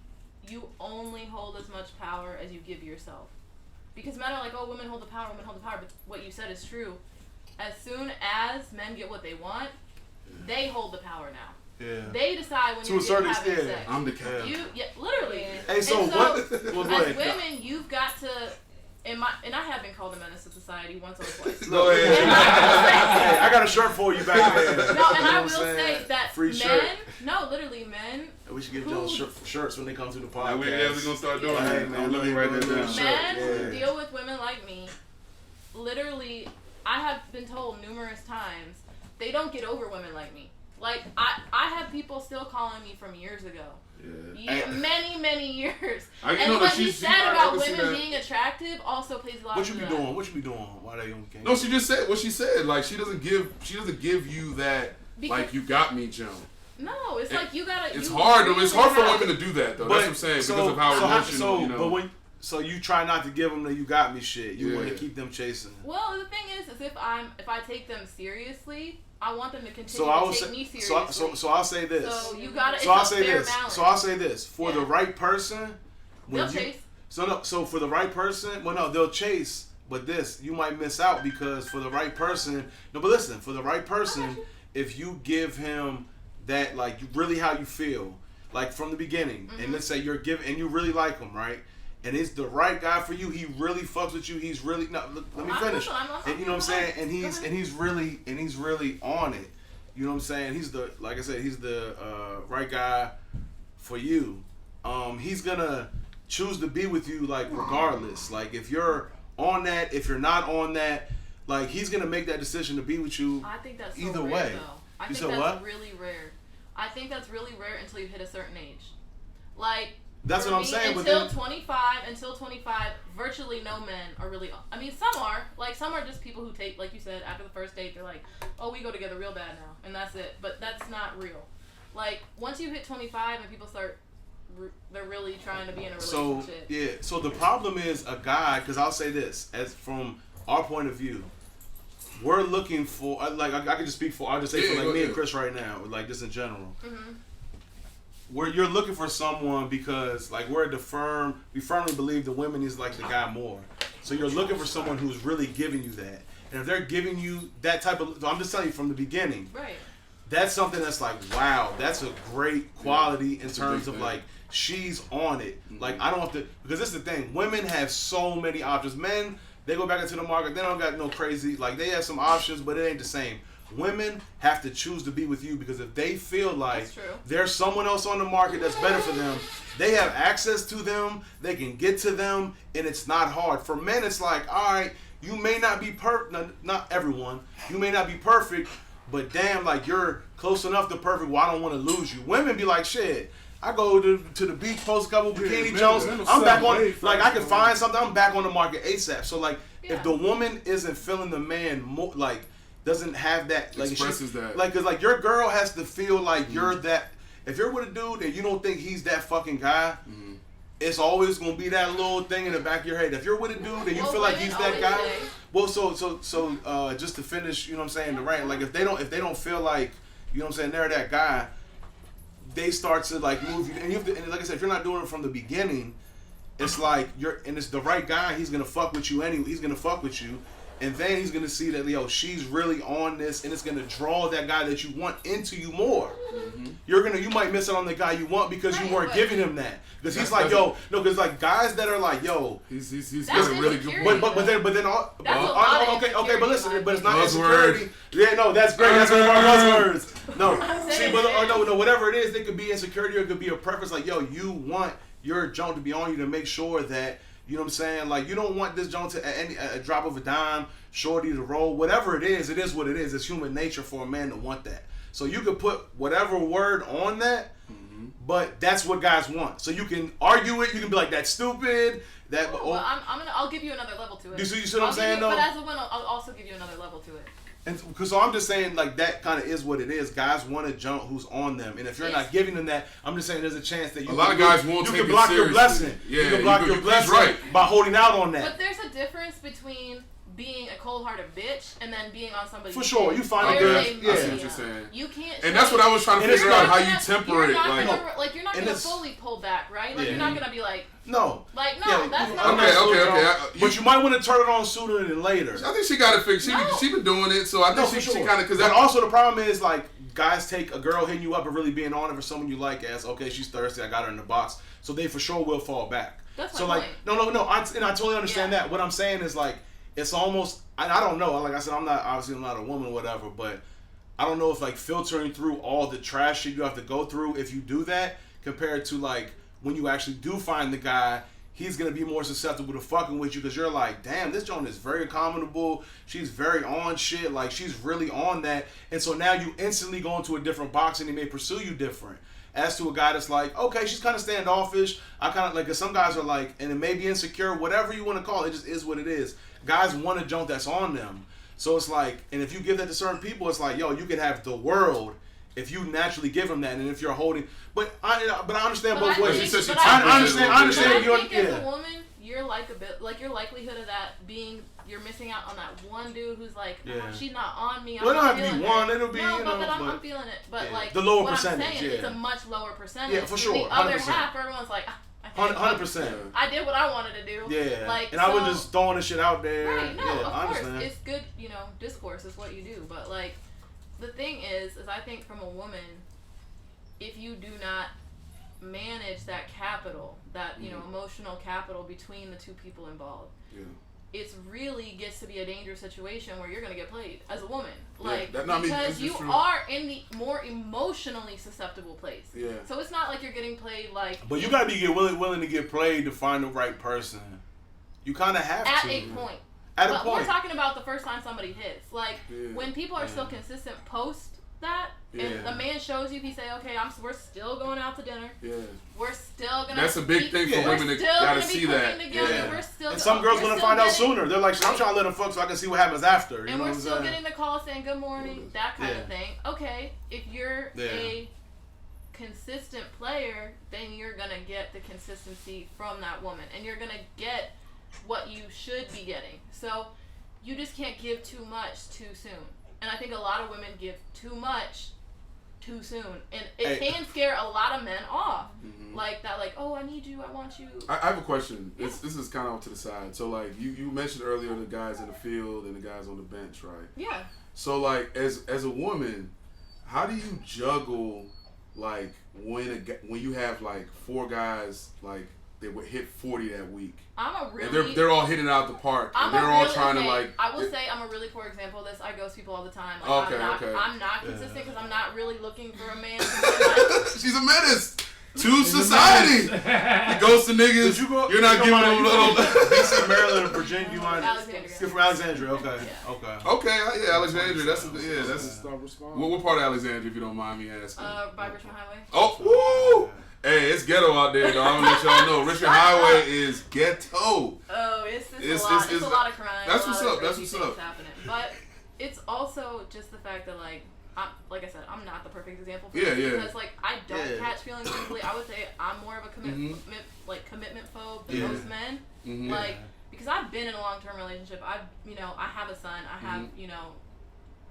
you only hold as much power as you give yourself. Because men are like, oh, women hold the power, but what you said is true. As soon as men get what they want, they hold the power now.
Yeah.
They decide when you're having sex.
I'm the captain.
Literally.
Hey, so what?
As women, you've got to. And I have been called a menace to society once or twice.
No, I got a shirt for you back there.
No, and I will say that free shirt. Literally men.
We should give those shirts when they come to the podcast.
We're gonna start doing that.
Man, let me write that down.
Men who deal with women like me, literally, I have been told numerous times they don't get over women like me. Like I have people still calling me from years ago. Yeah. Many years. And what you said about women being attractive also plays a lot.
What you be doing? What you be doing? Why they don't care?
No, she just said what she said. Like she doesn't give you that. Because, like you got me, Joan.
No, it's like you gotta.
It's hard though. It's hard for women to do that though. That's what I'm saying because of how emotional. You know.
So you try not to give them the "you got me" shit. You want to keep them chasing.
Well, the thing is if I take them seriously, I want them to continue to take me seriously.
So I'll say this.
So you gotta.
So I'll say this. Balance. So I'll say this. For the right person,
they'll chase.
So for the right person, they'll chase. But you might miss out because for the right person, for the right person, if you give him that, like, really how you feel, like from the beginning, and let's say you're giving, and you really like him, right? And it's the right guy for you. He really fucks with you. He's really let me finish. And you know what I'm saying? And he's really on it. You know what I'm saying? He's the right guy for you. He's gonna choose to be with you like regardless. Like if you're on that, if you're not on that, like he's gonna make that decision to be with you.
I think that's
either
rare,
way.
Though. I think that's really rare. I think that's really rare until you hit a certain age. Like
That's what I'm saying.
Until 25, virtually no men are really. I mean, some are. Like, some are just people who take, like you said, after the first date, they're like, oh, we go together real bad now, and that's it. But that's not real. Like, once you hit 25 and people start, they're really trying to be in a relationship.
So the problem is a guy, because I'll say this, as from our point of view, we're looking for, like, I can just speak for, I'll just say for like me and Chris right now, like just in general. Mm-hmm. Where you're looking for someone because, like, we firmly believe the women is like the guy more. So you're looking for someone who's really giving you that. And if they're giving you that type of, I'm just telling you from the beginning.
Right.
That's something that's like, wow, that's a great quality in terms of like, she's on it. Mm-hmm. Like, I don't have to, because this is the thing, women have so many options. Men, they go back into the market, they don't got no crazy, like, they have some options, but it ain't the same. Women have to choose to be with you because if they feel like there's someone else on the market that's better for them, they have access to them, they can get to them, and it's not hard. For men, it's like, all right, you may not be perfect, not everyone, you may not be perfect, but damn, like, you're close enough to perfect where I don't want to lose you. Women be like, shit, I go to the beach, post a couple bikini Jones, I'm back on, like, I can find something, I'm back on the market ASAP. So, like, if the woman isn't feeling the man more, like, doesn't have that, like,
expresses that,
like, cause like your girl has to feel like you're that. If you're with a dude and you don't think he's that fucking guy, it's always gonna be that little thing in the back of your head. If you're with a dude and you feel like he's that guy, well, so just to finish, you know what I'm saying, the rant, like if they don't feel like, you know what I'm saying, they're that guy, they start to like move you, and you have to, and like I said, if you're not doing it from the beginning, it's like and it's the right guy, he's gonna fuck with you anyway. He's gonna fuck with you. And then he's going to see that, yo, she's really on this, and it's going to draw that guy that you want into you more. Mm-hmm. You might miss out on the guy you want because you weren't giving him that. Because he's like, yo, no, because like guys that are like, yo,
he's got a really good.
But then okay, but listen, but it's not insecurity. Yeah, no, that's great. That's one of our buzzwords. No, see, but no, whatever it is, it could be insecurity or it could be a preference. Like, yo, you want your junk to be on you to make sure that. You know what I'm saying? Like, you don't want this joint to a drop of a dime, shorty to roll. Whatever it is what it is. It's human nature for a man to want that. So you can put whatever word on that, but that's what guys want. So you can argue it. You can be like, that's stupid. That.
Well, I'll give you another level to it.
You see what I'm saying, though?
But as a woman, I'll also give you another level to it.
And so I'm just saying, like, that kind of is what it is. Guys want a junk who's on them, and if you're not giving them that, I'm just saying there's a chance that
a lot of guys won't take it seriously. You can
block your blessing.
Yeah,
you can block your blessing by holding out on that.
But there's a difference between being a cold-hearted bitch and then being on somebody's
for sure. You find it.
I see what you're saying.
You can't.
And that's what I was trying to figure out, how you temper it.
You're not gonna fully pull back, right? Like, you're not gonna be like.
No.
Like, no, that's not.
Okay.
But you might want to turn it on sooner than later.
I think she got it fixed. She been doing it, so I think she kind of.
But also the problem is, like, guys take a girl hitting you up and really being on it for someone you like as, okay, she's thirsty, I got her in the box, so they for sure will fall back.
That's
so
my
like,
point.
No, I totally understand that. What I'm saying is, like, it's almost, I don't know, like I said, I'm not a woman or whatever, but I don't know if, like, filtering through all the trash shit you have to go through, if you do that, compared to, like, when you actually do find the guy, he's going to be more susceptible to fucking with you because you're like, damn, this joint is very accommodable. She's very on shit. Like, she's really on that. And so now you instantly go into a different box and he may pursue you different. As to a guy that's like, okay, she's kind of standoffish. I kind of like, because some guys are like, and it may be insecure, whatever you want to call it, it just is what it is. Guys want a joint that's on them. So it's like, and if you give that to certain people, it's like, yo, you could have the world if you naturally give them that, and if you're holding, but I understand both ways. I understand.
As a woman, your likelihood of that being, you're missing out on that one dude who's like, she's not on me.
Well, it don't have to be one. It'll be
I'm feeling it. But like
the lower
what
percentage.
I'm saying, it's a much lower percentage.
Yeah, for sure.
The other half, everyone's like.
100%.
I did what I wanted to do.
Yeah.
Like,
and I was just throwing this shit out there.
Right. No,
of
course.
Understand.
It's good, discourse is what you do. But, like, the thing is I think from a woman, if you do not manage that capital, that, emotional capital between the two people involved, it really gets to be a dangerous situation where you're going to get played as a woman. Like, because you are in the more emotionally susceptible place.
Yeah.
So it's not like you're getting played like...
But you got to be willing to get played to find the right person. You kind of have
At
to.
a point.
At a point.
We're talking about the first time somebody hits. Like, when people are still consistent post that, and the man shows you, he say, okay, we're still going out to dinner.
Yeah.
We're still gonna.
That's a big thing for women to gotta see that.
We're still.
And some girls want to find out sooner. They're like, I'm trying to let him fuck so I can see what happens after.
And we're still getting the call saying good morning, that kind of thing. Okay, if you're a consistent player, then you're gonna get the consistency from that woman, and you're gonna get what you should be getting. So you just can't give too much too soon. And I think a lot of women give too much too soon, and it can scare a lot of men off. Like that, like, oh, I need you, I want you.
I have a question. Yeah. This is kind of off to the side. So like you mentioned earlier the guys in the field and the guys on the bench, right?
Yeah.
So like as a woman, how do you juggle like when you have like 4 guys like they would hit 40 that week? And they're all hitting out the park. And they're all trying to like.
I will say I'm a really poor example of this. I ghost people all the time. Like, I'm not consistent because I'm not really looking for a man.
She's a menace to society. You ghost the niggas. You're not giving them a little.
DC, Maryland, and Virginia. You mind?
Alexandria.
You're from Alexandria. Okay.
Yeah.
Okay.
Yeah, Alexandria. That's what part of Alexandria, if you don't mind me asking?
By Richmond Highway.
Oh, woo! Hey, it's ghetto out there, though. I'm gonna let y'all know. Richmond Highway is ghetto.
Oh, it's a lot of crime.
That's what's up. That's what's up.
Happening. But it's also just the fact that like I said, I'm not the perfect example for this because like I don't catch feelings easily. I would say I'm more of a commitment phobe than most men. Like because I've been in a long-term relationship. I have a son. I have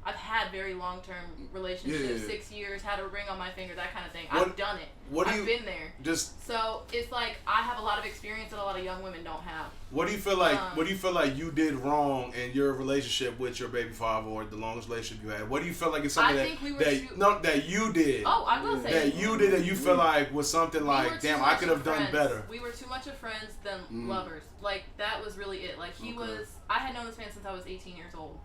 I've had very long-term relationships, 6 years, had a ring on my finger, that kind of thing. I've done it. I've been there. So it's like I have a lot of experience that a lot of young women don't have.
What do you feel like? What do you feel like you did wrong in your relationship with your baby father, or the longest relationship you had? What do you feel like is something that you did?
Oh, I will say
that you did that you feel like was something like, damn, I could have done better.
We were too much of friends than lovers. Like that was really it. Like I had known this man since I was 18 years old.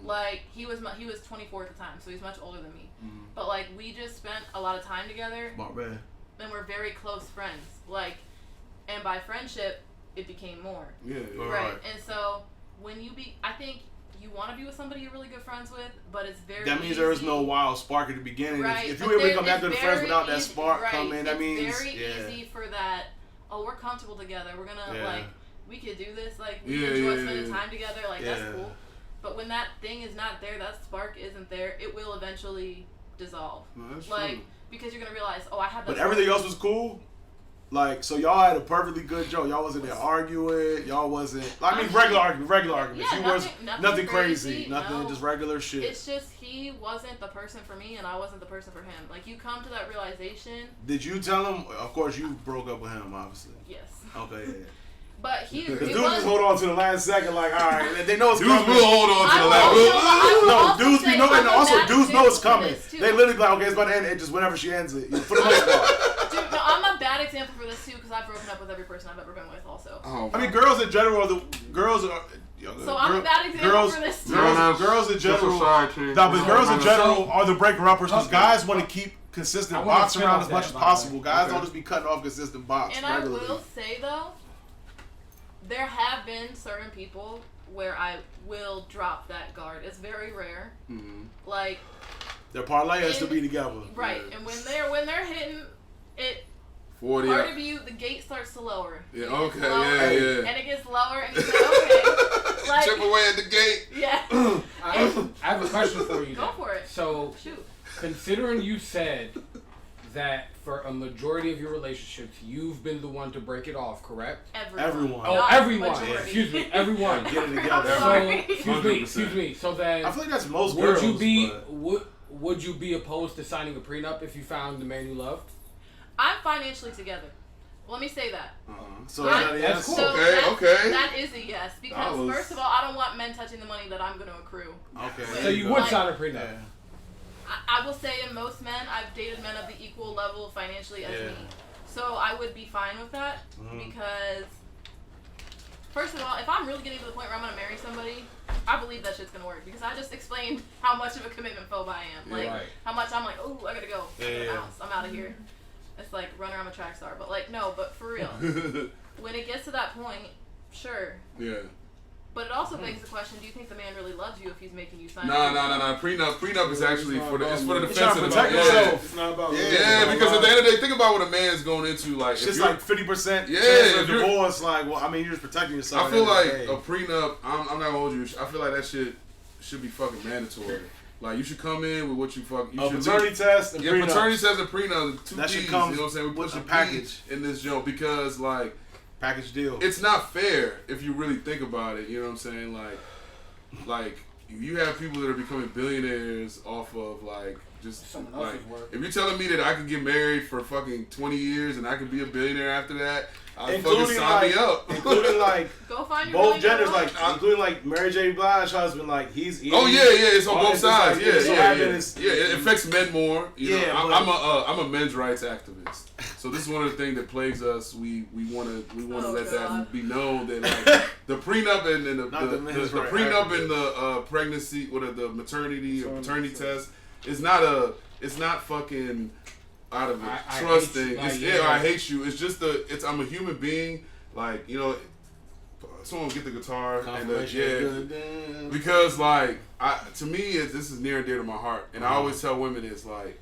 Like he was 24 at the time, so he's much older than me. But like we just spent a lot of time together, and we're very close friends. Like, and by friendship, it became more. Right. And so when I think you want to be with somebody you're really good friends with, but it's very.
That means
easy.
there is no wild spark at the beginning.
Right.
If you ever become that good friends without that spark coming, that means
it's very easy for that. Oh, we're comfortable together. We're gonna like we could do this. Like we enjoy spending time together. Like that's cool. But when that thing is not there, that spark isn't there, it will eventually dissolve.
No, that's
like
true.
Because you're gonna realize, oh, I have.
But everything else was cool. Like, so y'all had a perfectly good joke. Y'all wasn't there arguing. Y'all wasn't. I mean, regular arguments.
Yeah,
nothing crazy. Nothing, just regular shit.
It's just he wasn't the person for me, and I wasn't the person for him. Like, you come to that realization.
Did you tell him? Of course, you broke up with him, obviously.
Yes.
Okay. Yeah.
But he
dudes just hold on to the last second, like, all right, they know it's
coming.
Dudes
will hold on to the last.
No, dudes be knowing, and also dudes know it's coming. They literally like, okay, it's about to end. It just whenever she ends it, for the most part.
Dude, no, I'm a bad example for this too because I've broken up with every person I've ever been with. Also.
Oh, I mean, girls in general,
So I'm a bad example for this too.
Girls in general, but girls in general are the breaker-uppers because guys want to keep consistent box around as much as possible. Guys don't just be cutting off consistent box.
And I will say though, there have been certain people where I will drop that guard. It's very rare. Like
their parlay has to be together.
Right, and when they're hitting it,
40
part of you, the gate starts to lower.
Yeah, okay, yeah.
And it gets lower, and you say, okay. Like,
chip away at the gate.
Yeah.
I have a question for you.
Go for it.
So, considering you said that for a majority of your relationships, you've been the one to break it off, correct?
Everyone.
Oh, everyone. Excuse me, everyone.
Get it together.
So, excuse me. So then,
I feel like that's most girls.
Would you be opposed to signing a prenup if you found the man you loved?
I'm financially together. Let me say that.
So that's cool.
So
okay.
That is a yes because first of all, I don't want men touching the money that I'm going to accrue.
Okay.
So you would sign a prenup.
Yeah.
I will say in most men, I've dated men of the equal level financially as me. So I would be fine with that because, first of all, if I'm really getting to the point where I'm going to marry somebody, I believe that shit's going to work because I just explained how much of a commitment phobe I am. Like, how much I'm like, oh, I got to go. I'm out of here. It's like, runner, I'm a track star. But like, no, but for real. When it gets to that point, sure.
Yeah.
But it also begs the question: do you think the man really loves you if he's making you sign?
No. Prenup is actually for the defense of the
man.
It's not about
because at the end of the day, think about what a man's going into. Like,
it's just like 50%
chance
of divorce. Like, well, I mean, you're just protecting yourself.
I feel like a prenup. I'm not gonna hold you. I feel like that shit should be fucking mandatory. Like, you should come in with what you fuck. You should
paternity test and prenup.
Paternity test and prenup. Two
that
P's,
should come.
You know what I'm saying? We put
a package
in this joke because like.
Package deal.
It's not fair if you really think about it. You know what I'm saying? Like you have people that are becoming billionaires off of like just
someone
like
else's work.
If you're telling me that I could get married for fucking 20 years and I could be a billionaire after that,
including
fucking sign me up.
Including like
go find your
both genders, like including like Mary J. Blige's husband, like he's eating.
Oh yeah, it's on both sides.
Like,
It affects men more. You know, I'm a men's rights activist. So this is one of the things that plagues us. We want to let that be known that like the prenup and the prenup and the pregnancy or the maternity or paternity test is not fucking out of a trust thing. I hate you. It's just I'm a human being. Like, you know, someone get the guitar and because like to me this is near and dear to my heart, and I always tell women it's like,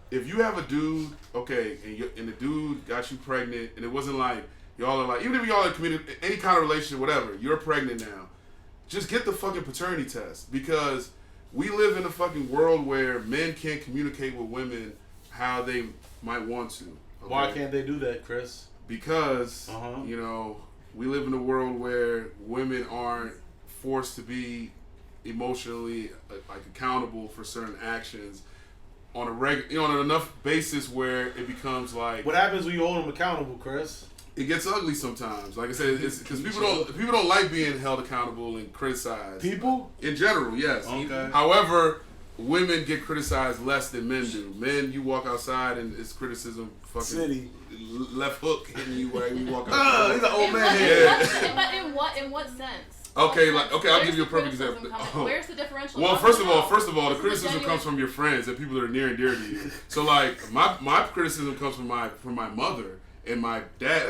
if you have a dude, okay, and the dude got you pregnant, and it wasn't like y'all are like, even if y'all are in any kind of relationship, whatever, you're pregnant now, just get the fucking paternity test, because we live in a fucking world where men can't communicate with women how they might want to. Okay?
Why can't they do that, Chris?
Because you know, we live in a world where women aren't forced to be emotionally like accountable for certain actions on on enough basis where it becomes like.
What happens when you hold them accountable, Chris?
It gets ugly sometimes. Like I said, it's because people don't like being held accountable and criticized.
People
in general, yes.
Okay.
However, women get criticized less than men do. Men, you walk outside and it's criticism. Fucking
city
left hook hitting you where you walk out.
He's an old man.
But in what sense?
Okay, I'll give you a perfect example.
Where's the differential?
Well, first of all, the criticism comes from your friends and people that are near and dear to you. So like my criticism comes from my mother and my dad.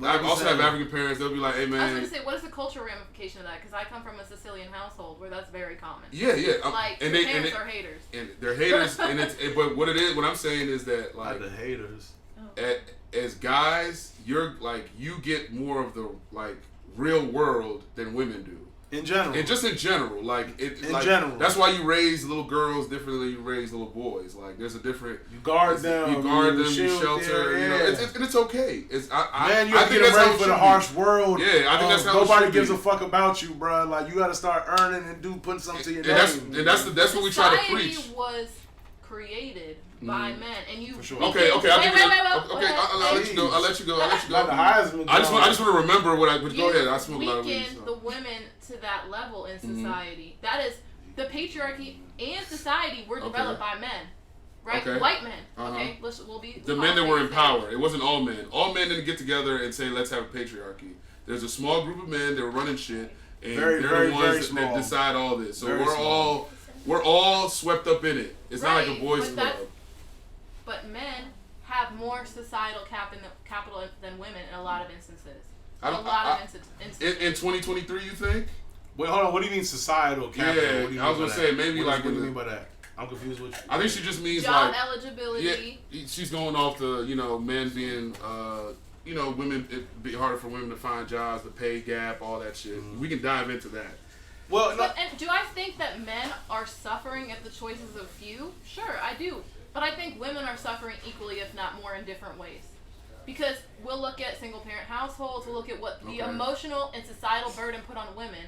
I also have African parents. They'll be like, "Hey man."
I was going to say, what is the cultural ramification of that? Because I come from a Sicilian household where that's very common.
Yeah.
Like, and parents are haters.
And they're haters, but what I'm saying is that like
the haters.
As guys, you get more of the like real world than women do.
In general.
And just in general.
General.
That's why you raise little girls differently than you raise little boys. Like, there's a different...
You guard them.
You shelter. You know, and it's okay.
Man, you gotta get ready for the harsh world.
Yeah, I think that's how
nobody gives a fuck about you, bro. Like, you gotta start earning and putting something to your name.
And that's what we try to preach.
Society was created by men, and you.
Sure. Okay. I'll let you go. Like
the Heisman.
I just want to remember what go ahead. I smoke a lot of weed.
Weaken the women to that level in society. That is, the patriarchy and society were developed by men, right?
Okay.
White men. Okay, we'll be
the men that were in power. It wasn't all men. All men didn't get together and say, "Let's have a patriarchy." There's a small group of men that were running shit, and they're the ones that decide all this. So we're all swept up in it. It's not like a boys' club.
But men have more societal capital than women in a lot of instances.
In 2023, you think?
Wait, hold on. What do you mean societal capital?
Yeah, I was gonna say maybe
what do you mean by that? I'm confused with you.
I think she just means
job eligibility.
Yeah, she's going off the men being women. It'd be harder for women to find jobs, the pay gap, all that shit. Mm-hmm. We can dive into that.
Well, and do I think that men are suffering at the choices of few? Sure, I do. But I think women are suffering equally, if not more, in different ways. Because we'll look at single-parent households, we'll look at what the emotional and societal burden put on women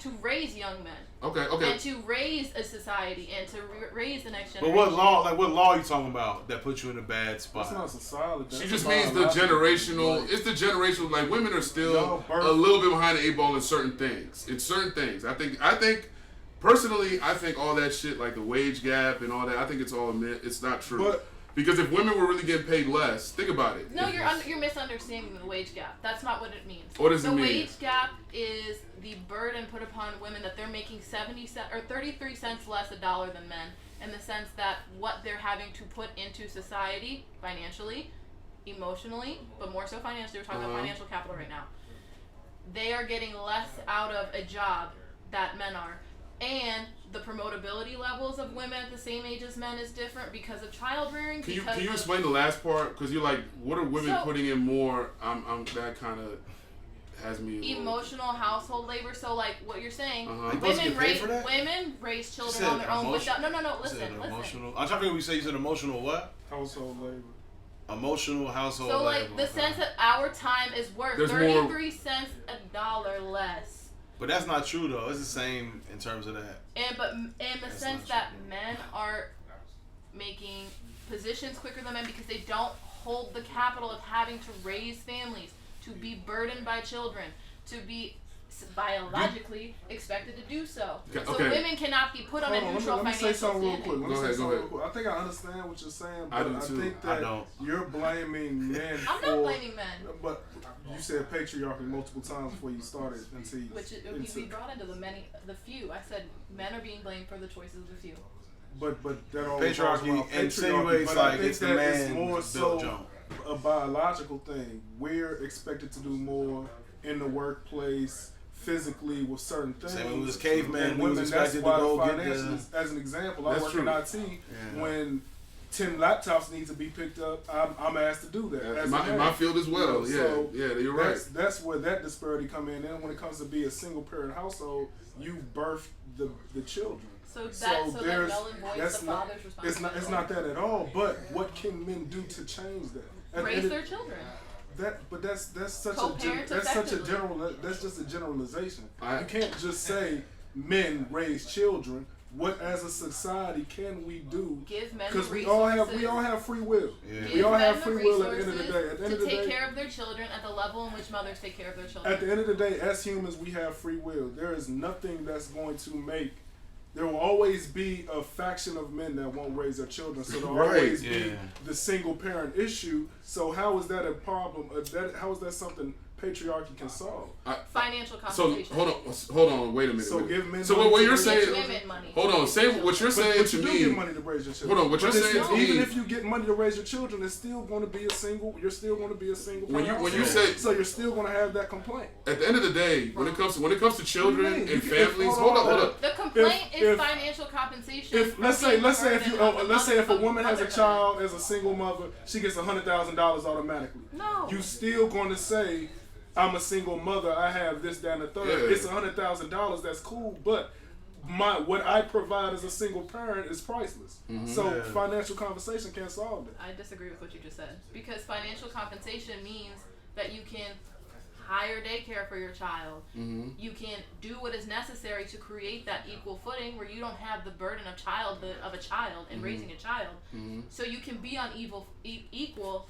to raise young men.
Okay.
And to raise a society and to raise the next generation.
But what law are you talking about that puts you in a bad spot?
That's not society.
She just means the generational. It's the generational. Like, women are still a little bit behind the 8 ball in certain things. I think. Personally, I think all that shit, like the wage gap and all that, I think it's all it's not true. Because if women were really getting paid less, think about it.
No, you're misunderstanding the wage gap. That's not what it means.
What does it mean?
The wage gap is the burden put upon women that they're making 33 cents less a dollar than men, in the sense that what they're having to put into society financially, emotionally, but more so financially. We're talking about financial capital right now. they are getting less out of a job that men are. And the promotability levels of women at the same age as men is different because of child rearing.
Can you explain the last part? Because you're like, what are women putting in more? That kind of has me
emotional household labor. So like what you're saying, women raise children on their own without. No. Listen.
Emotional. I'm trying to figure. You said emotional what?
Household labor.
Emotional household.
So like
labor.
the sense that our time is worth 33 cents a dollar less.
But that's not true though. It's the same in terms of that.
But in the sense that men are making positions quicker than men because they don't hold the capital of having to raise families, to be burdened by children, to be biologically expected to do so. So women cannot be put on a neutral financial standing.
Go ahead.
I think I understand what you're saying, but I think that you're blaming men
I'm not blaming men.
But you said patriarchy multiple times before you started.
Which we brought into the few. I said men are being blamed for the choices of the few.
But that all
patriarchy insinuates like it's the man
more so a biological thing. We're expected to do more in the workplace, physically with certain things.
Same when we was cavemen, we was expected to go get the...
As an example, I work in IT. When 10 laptops need to be picked up, I'm asked to do that.
In my field as well. You're right.
That's where that disparity come in. And when it comes to be a single parent household, you birth the children.
So null and voids the father's responsibility.
It's not that at all. But what can men do to change that?
Raise their children.
That's just a generalization. You can't just say men raise children. What as a society can we do?
Give men
because we all have free will.
Yeah.
We all have free will at the end of the day. At the end of the day,
to take care of their children at the level in which mothers take care of their children.
At the end of the day, as humans, we have free will. There is nothing that's going to make. There will always be a faction of men that won't raise their children, so there will always be the single parent issue. So how is that a problem? How is that something patriarchy can solve?
Financial compensation.
So hold on, wait a minute.
So give men.
So what you're saying?
Money.
Hold on, say what you're saying to me.
But you do get money to raise your children.
Hold on, what you're saying to me.
Even if you get money to raise your children, it's still going to be a single. You're still going to be a single.
When you say,
so you're still going to have that complaint.
At the end of the day, when it comes to children and families, hold up.
The complaint is financial compensation.
Let's say if a woman has a child as a single mother, she gets $100,000 automatically.
No.
You still going to say, I'm a single mother, I have this, that, and the third. Yeah. It's $100,000, that's cool, but what I provide as a single parent is priceless. Mm-hmm. So financial compensation can't solve that.
I disagree with what you just said. Because financial compensation means that you can hire daycare for your child. Mm-hmm. You can do what is necessary to create that equal footing where you don't have the burden of a child and raising a child. Mm-hmm. So you can be on equal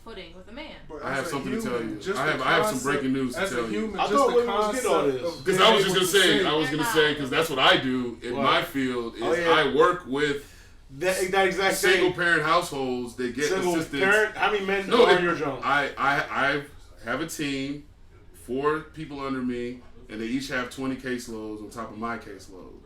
footing with a man.
But I have something to tell you. I have some breaking news to tell you.
I thought we was getting all this.
Because I was going to say, because that's what I do in my field is I work with
that exact
single parent households that get assistance.
Parent, how many men are on your job?
I have a team. 4 people under me, and they each have 20 caseloads on top of my caseload.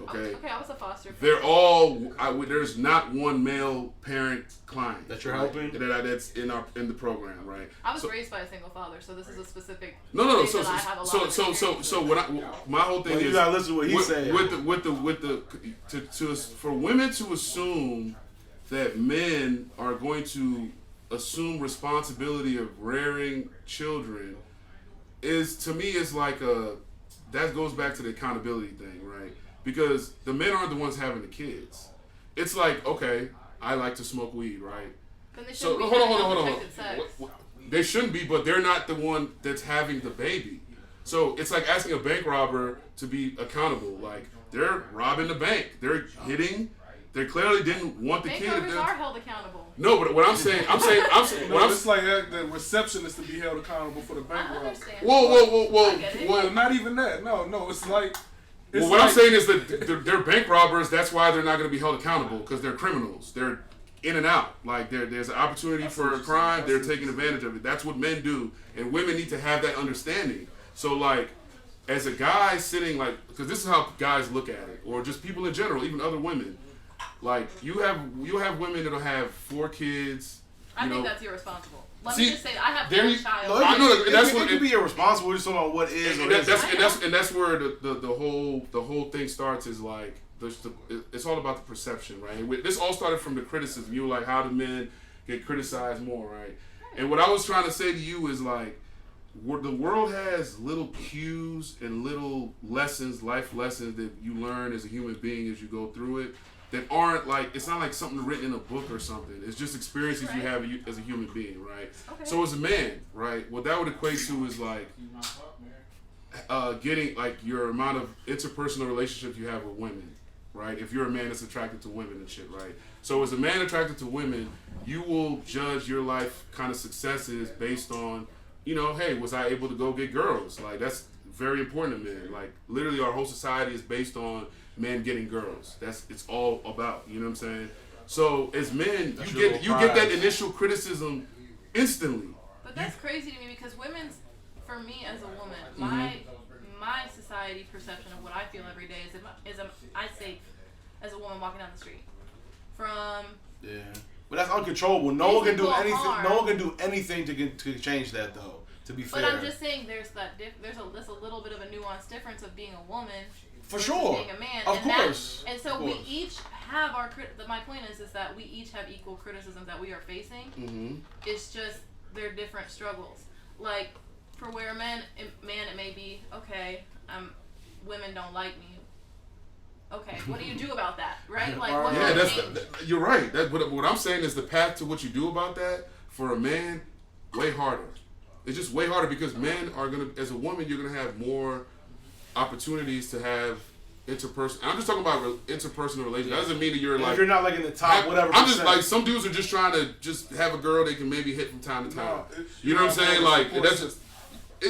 Okay.
Okay, I was a foster parent.
They're all. There's not one male parent client
that you're helping.
That's in the program, right?
I was raised by a single father, so this is a specific.
No. So my whole thing is.
You gotta listen to what he's saying.
For women to assume that men are going to assume responsibility of rearing children. To me, it's like that goes back to the accountability thing, right? Because the men aren't the ones having the kids. It's like, okay, I like to smoke weed, right?
Then they shouldn't hold on.
They shouldn't be, but they're not the one that's having the baby. So it's like asking a bank robber to be accountable. Like, they're robbing the bank. They're hitting. They clearly didn't want the kid.
Bank robbers are held accountable.
No, but what I'm saying,
it's like the receptionist to be held accountable for the bank robbery.
Whoa,
not even that. No, it's like.
I'm saying is that they're bank robbers. That's why they're not going to be held accountable because they're criminals. They're in and out. Like there's an opportunity for a crime. They're taking advantage of it. That's what men do, and women need to have that understanding. So like, as a guy sitting because this is how guys look at it, or just people in general, even other women. Like you have women that'll have 4 kids,
I think that's irresponsible. Let me just say, I have one child.
No, I know that's what it could be irresponsible. We're just talking about what is.
And that's where the whole thing starts. Is like it's all about the perception, right? This all started from the criticism. You were like, how do men get criticized more, right? And what I was trying to say to you is like, the world has little cues and little lessons, life lessons that you learn as a human being as you go through it. That aren't like, it's not like something written in a book or something. It's just experiences you have as a human being, right? Okay. So as a man, right, what that would equate to is like getting like your amount of interpersonal relationships you have with women, right? If you're a man that's attracted to women and shit, right? So as a man attracted to women, you will judge your life kind of successes based on, you know, hey, was I able to go get girls? Like that's very important to men. Like literally our whole society is based on men getting girls. It's all about, you know what I'm saying? So as men, you get that initial criticism instantly.
But that's crazy to me because women's, for me as a woman, my society perception of what I feel every day is I safe as a woman walking down the street.
But that's uncontrollable. No one can do anything. Harm. No one can do anything to change that though. To be fair.
But I'm just saying there's a little bit of a nuanced difference of being a woman.
For sure.
Being a man.
Of course.
And so we each have our my point is that we each have equal criticisms that we are facing. Mm-hmm. It's just they're different struggles. Like for where a man it may be, okay, women don't like me. Okay, what do you do about that? Right? Like
you're right. What I'm saying is the path to what you do about that for a man way harder. It's just way harder because men are gonna, as a woman, you're gonna have more opportunities to have interpersonal. I'm just talking about interpersonal relations. That doesn't mean that you're like.
If you're not like in the top, whatever.
I'm just like some dudes are just trying to just have a girl they can maybe hit from time to time. You know what I'm saying? Like that's just.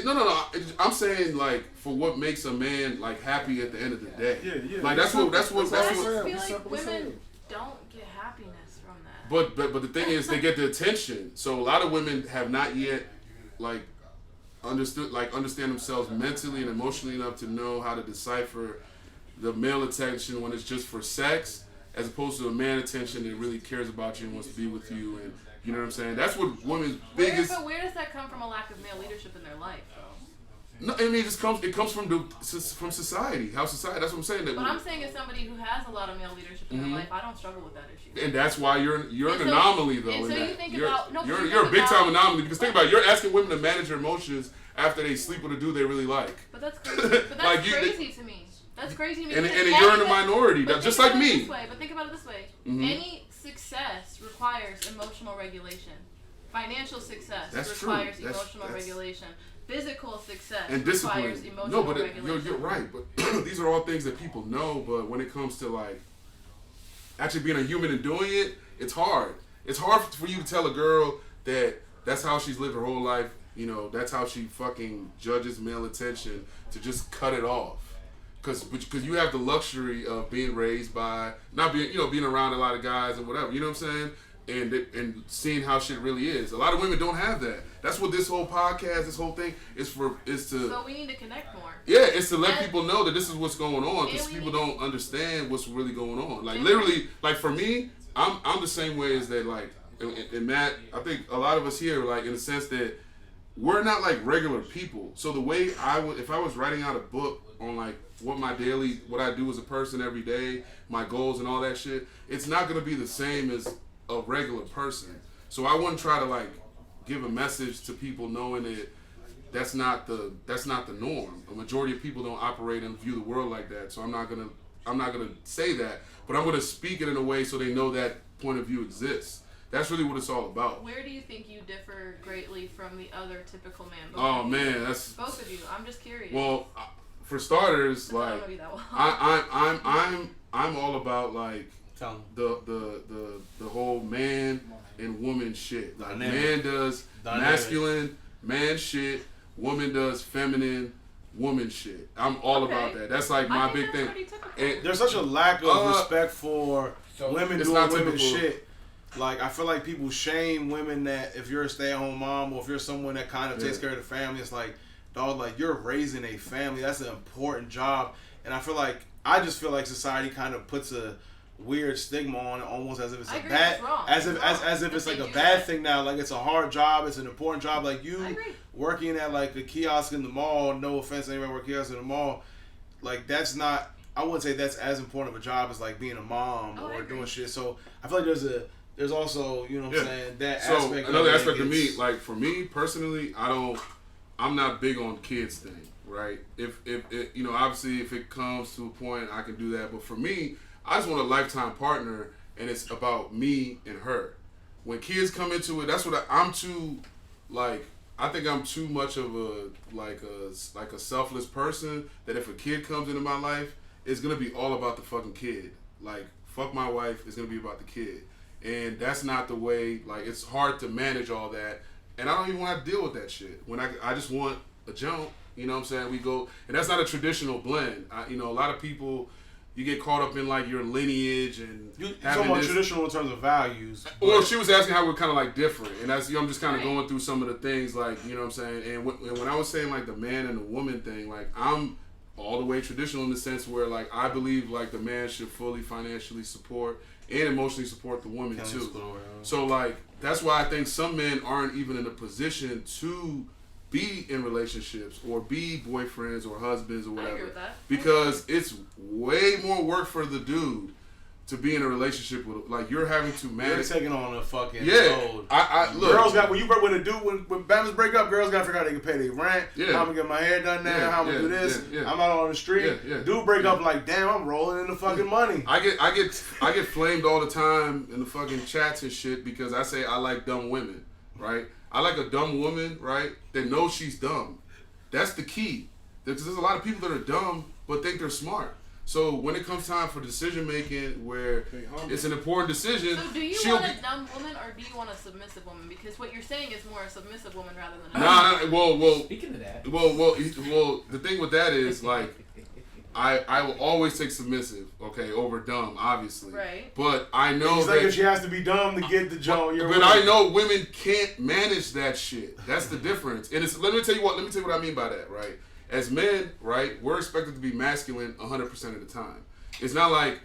No. I'm saying like for what makes a man like happy at the end of the day. Yeah. Like that's what.
I feel like women don't get happiness from that.
But the thing is, they get the attention. So a lot of women have not yet like understand themselves mentally and emotionally enough to know how to decipher the male attention when it's just for sex, as opposed to a man attention that really cares about you and wants to be with you, and you know what I'm saying. That's what women's biggest.
But where does that come from? A lack of male leadership in their life, though.
No, I mean it comes from society. How society. That's what I'm saying.
But I'm saying as somebody who has a lot of male leadership in their life, I don't struggle with that issue.
And that's why you're an anomaly, though.
And so you think
you're a big time anomaly because think about it, you're asking women to manage their emotions after they sleep with a dude they really like.
But that's crazy. But that's crazy to me. That's crazy to me.
And you're in a minority, just like me.
But think about it this way: any success requires emotional regulation. Financial success requires emotional regulation. Physical success
and discipline.
Requires emotional regulation.
You're right, but these are all things that people know. But when it comes to like actually being a human and doing it, it's hard. It's hard for you to tell a girl that that's how she's lived her whole life. You know, that's how she fucking judges male attention, to just cut it off. Because you have the luxury of being raised by being around a lot of guys and whatever. You know what I'm saying? And seeing how shit really is. A lot of women don't have that. That's what this whole podcast, this whole thing is to.
So we need to connect more.
Yeah, it's to let people know that this is what's going on, because people don't understand what's really going on. Like literally, like for me, I'm the same way as that. Like, and Matt, I think a lot of us here, like in the sense that we're not like regular people. So the way if I was writing out a book on like what I do as a person every day, my goals and all that shit, it's not gonna be the same as a regular person. So I wouldn't try to like give a message to people knowing that that's not the norm. A majority of people don't operate and view the world like that. So I'm not gonna say that, but I'm gonna speak it in a way so they know that point of view exists. That's really what it's all about.
Where do you think you differ greatly from the other typical man?
Both
of you. I'm just curious.
Well, for starters, like I'm all about like the whole man and woman shit. Like man does masculine man shit, woman does feminine woman shit. I'm all about that. That's like my big thing.
And there's such a lack of respect for women doing women shit. Like, I feel like people shame women that if you're a stay-at-home mom or if you're someone that kind of takes care of the family, it's like, dog, like, you're raising a family. That's an important job. And I just feel like society kind of puts a weird stigma on it, almost as if it's
I
a
agree,
bad,
it's wrong.
as if
It's wrong.
as if it's like a
You
bad
said-
thing now. Like it's a hard job, it's an important job. Like
I
you
agree.
working at like a kiosk in the mall. No offense, to anybody work kiosks in the mall. Like that's not. I wouldn't say that's as important of a job as like being a mom
Oh, I
or
agree.
doing shit. So I feel like there's also, you know what I'm saying, that
So
aspect.
another
of it
aspect of me,
gets-
like for me personally, I'm not big on kids thing, right? If you know, obviously if it comes to a point I can do that, but for me, I just want a lifetime partner, and it's about me and her. When kids come into it, that's what I'm too, like, I think I'm too much of a selfless person that if a kid comes into my life, it's gonna be all about the fucking kid. Like, fuck my wife, it's gonna be about the kid. And that's not the way, like, it's hard to manage all that. And I don't even want to deal with that shit. When I just want a jump, you know what I'm saying? We go, and that's not a traditional blend. You know, a lot of people, you get caught up in like your lineage and
You
having
talking about
this.
traditional in terms of values.
Well, she was asking how we're kind of like different, and that's, you know, I'm just kind of
Right.
going through some of the things, like, you know what I'm saying. And when I was saying like the man and the woman thing, like I'm all the way traditional in the sense where like I believe like the man should fully financially support and emotionally support the woman
Can't
too.
explore,
So like that's why I think some men aren't even in a position to be in relationships or be boyfriends or husbands or
I
whatever,
agree with that.
because it's way more work for the dude to be in a relationship with, like, you're having to
You're
manage.
taking on a fucking
Yeah,
load.
I look.
Girls got, when you work with a dude, when families break up, girls gotta figure out they can pay their rent,
Yeah.
how I'm gonna get my hair done now,
Yeah,
how I'm gonna
yeah,
do this.
yeah.
I'm out on the street.
Yeah, yeah.
Dude break up like, damn, I'm rolling in the fucking money.
I get flamed all the time in the fucking chats and shit because I say I like dumb women, right? I like a dumb woman, right, that knows she's dumb. That's the key. Because there's a lot of people that are dumb but think they're smart. So when it comes time for decision making, where it's an important decision,
So do you
she'll
want
be.
a dumb woman or do you want a submissive woman? Because what you're saying is more a submissive woman rather than a
Nah, well,
Speaking of that,
well. The thing with that is like, I will always take submissive, okay, over dumb, obviously.
Right.
But I know
It's
that.
like if she has to be dumb to get the joint.
But I know women can't manage that shit. That's the difference. And it's, let me tell you what I mean by that, right? As men, right, we're expected to be masculine 100% of the time. It's not like,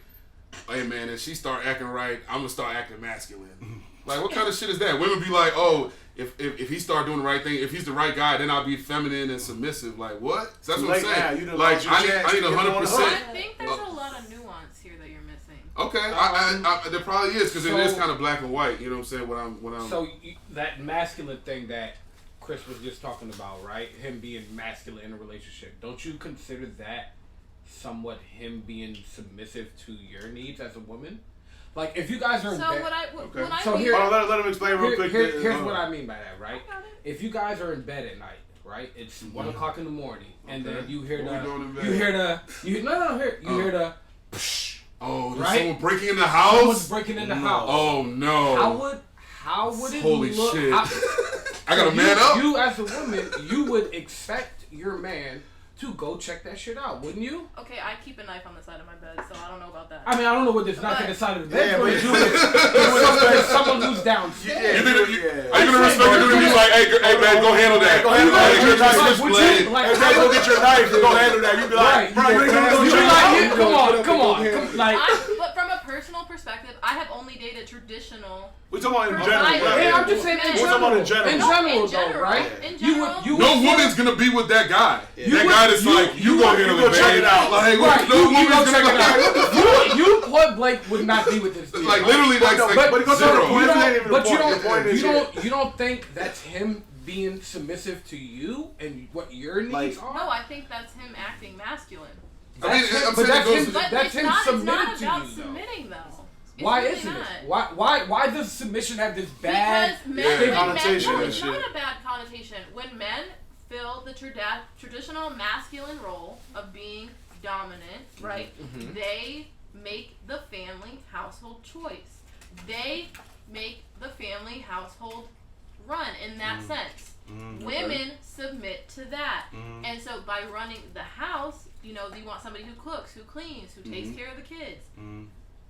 hey man, if she start acting right, I'm gonna start acting masculine. Like, what kind of shit is that? Women be like, oh, if he start doing the right thing, if he's the right guy, then I'll be feminine and submitive. Like, what? So that's what I'm saying. Like, I need 100%.
I think there's a lot of nuance here that you're missing.
Okay, I there probably is, because it is kind of black and white. You know what I'm saying? When I'm.
so that masculine thing that Chris was just talking about, right? Him being masculine in a relationship. Don't you consider that somewhat him being submissive to your needs as a woman? Like, if you guys are in
So
bed,
when I
So
mean,
here-
let him explain real quick.
here's what I mean by that, right?
I got it.
If you guys are in bed at night, right? It's 1 o'clock in the morning, and
Okay.
then you hear
What we doing in bed?
you hear the
Oh, there's
Right?
someone breaking in the
someone's
house?
breaking in the house.
Oh no.
How would it
Holy
look?
shit.
How-
I gotta
so
man up.
You as a woman, you would expect your man to go check that shit out, wouldn't you?
Okay, I keep a knife on the side of my bed, so I don't know about that.
I mean, I don't know what this knife on the side of the bed
Yeah,
going to
but-
do with someone who's downstairs.
You think are you
Yeah.
gonna respect the dude and be like, hey man, go handle that.
Go handle that.
Hey,
Would
get
you-
this
would you-
blade.
like,
Hey, Dad, go get your knife and go handle that. You be like,
Right.
bro, you ain't gonna go
You
check
be
it
like,
out.
yeah, come on, like.
But from a personal perspective, I have only dated traditional.
We talking about in
Right.
general.
Yeah, I'm just saying in
We're
general.
talking about in general.
In
No,
general,
in general,
though, right?
in
You
general.
would
No
feel-
woman's gonna be with that guy.
You
That
would-
guy that's like, you go handle
go
it,
check
babe.
it out.
Like,
Right,
no
you
woman's
go
gonna
check it
go.
out. You point blank would not be with this dude.
Like literally, like,
But
like
it goes to the
zero.
point.
You
That ain't even
don't, but
the
you
point. The point is
you don't think that's him being submissive to you and what your needs
Like-
are?
No, I think that's him acting masculine.
I mean,
That's him,
I'm
but
saying it
that's
goes.
him.
But
That's
it's
him
not
submitted
about
to you, though.
submitting, though. It's
Why
really
isn't
not.
it? Why does submission have this bad
Because men,
Yeah.
Connotation
no,
and
it's
shit.
not a bad connotation. When men fill the traditional masculine role of being dominant, right? They make the family household choice. They make the family household run in that sense. Women submit to that. And so by running the house, you want somebody who cooks, who cleans, who takes care of the kids.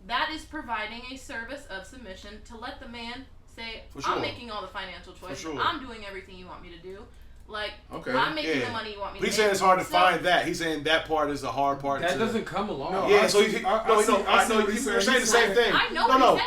That is providing a service of submission to let the man say,
For sure.
I'm making all the financial choices.
sure.
I'm doing everything you want me to do. Like,
okay.
I'm making the money you want me to make.
He's saying it's hard to find that. He's saying that part is the hard part.
That doesn't come along.
No, yeah, so you're saying the same thing.
I know what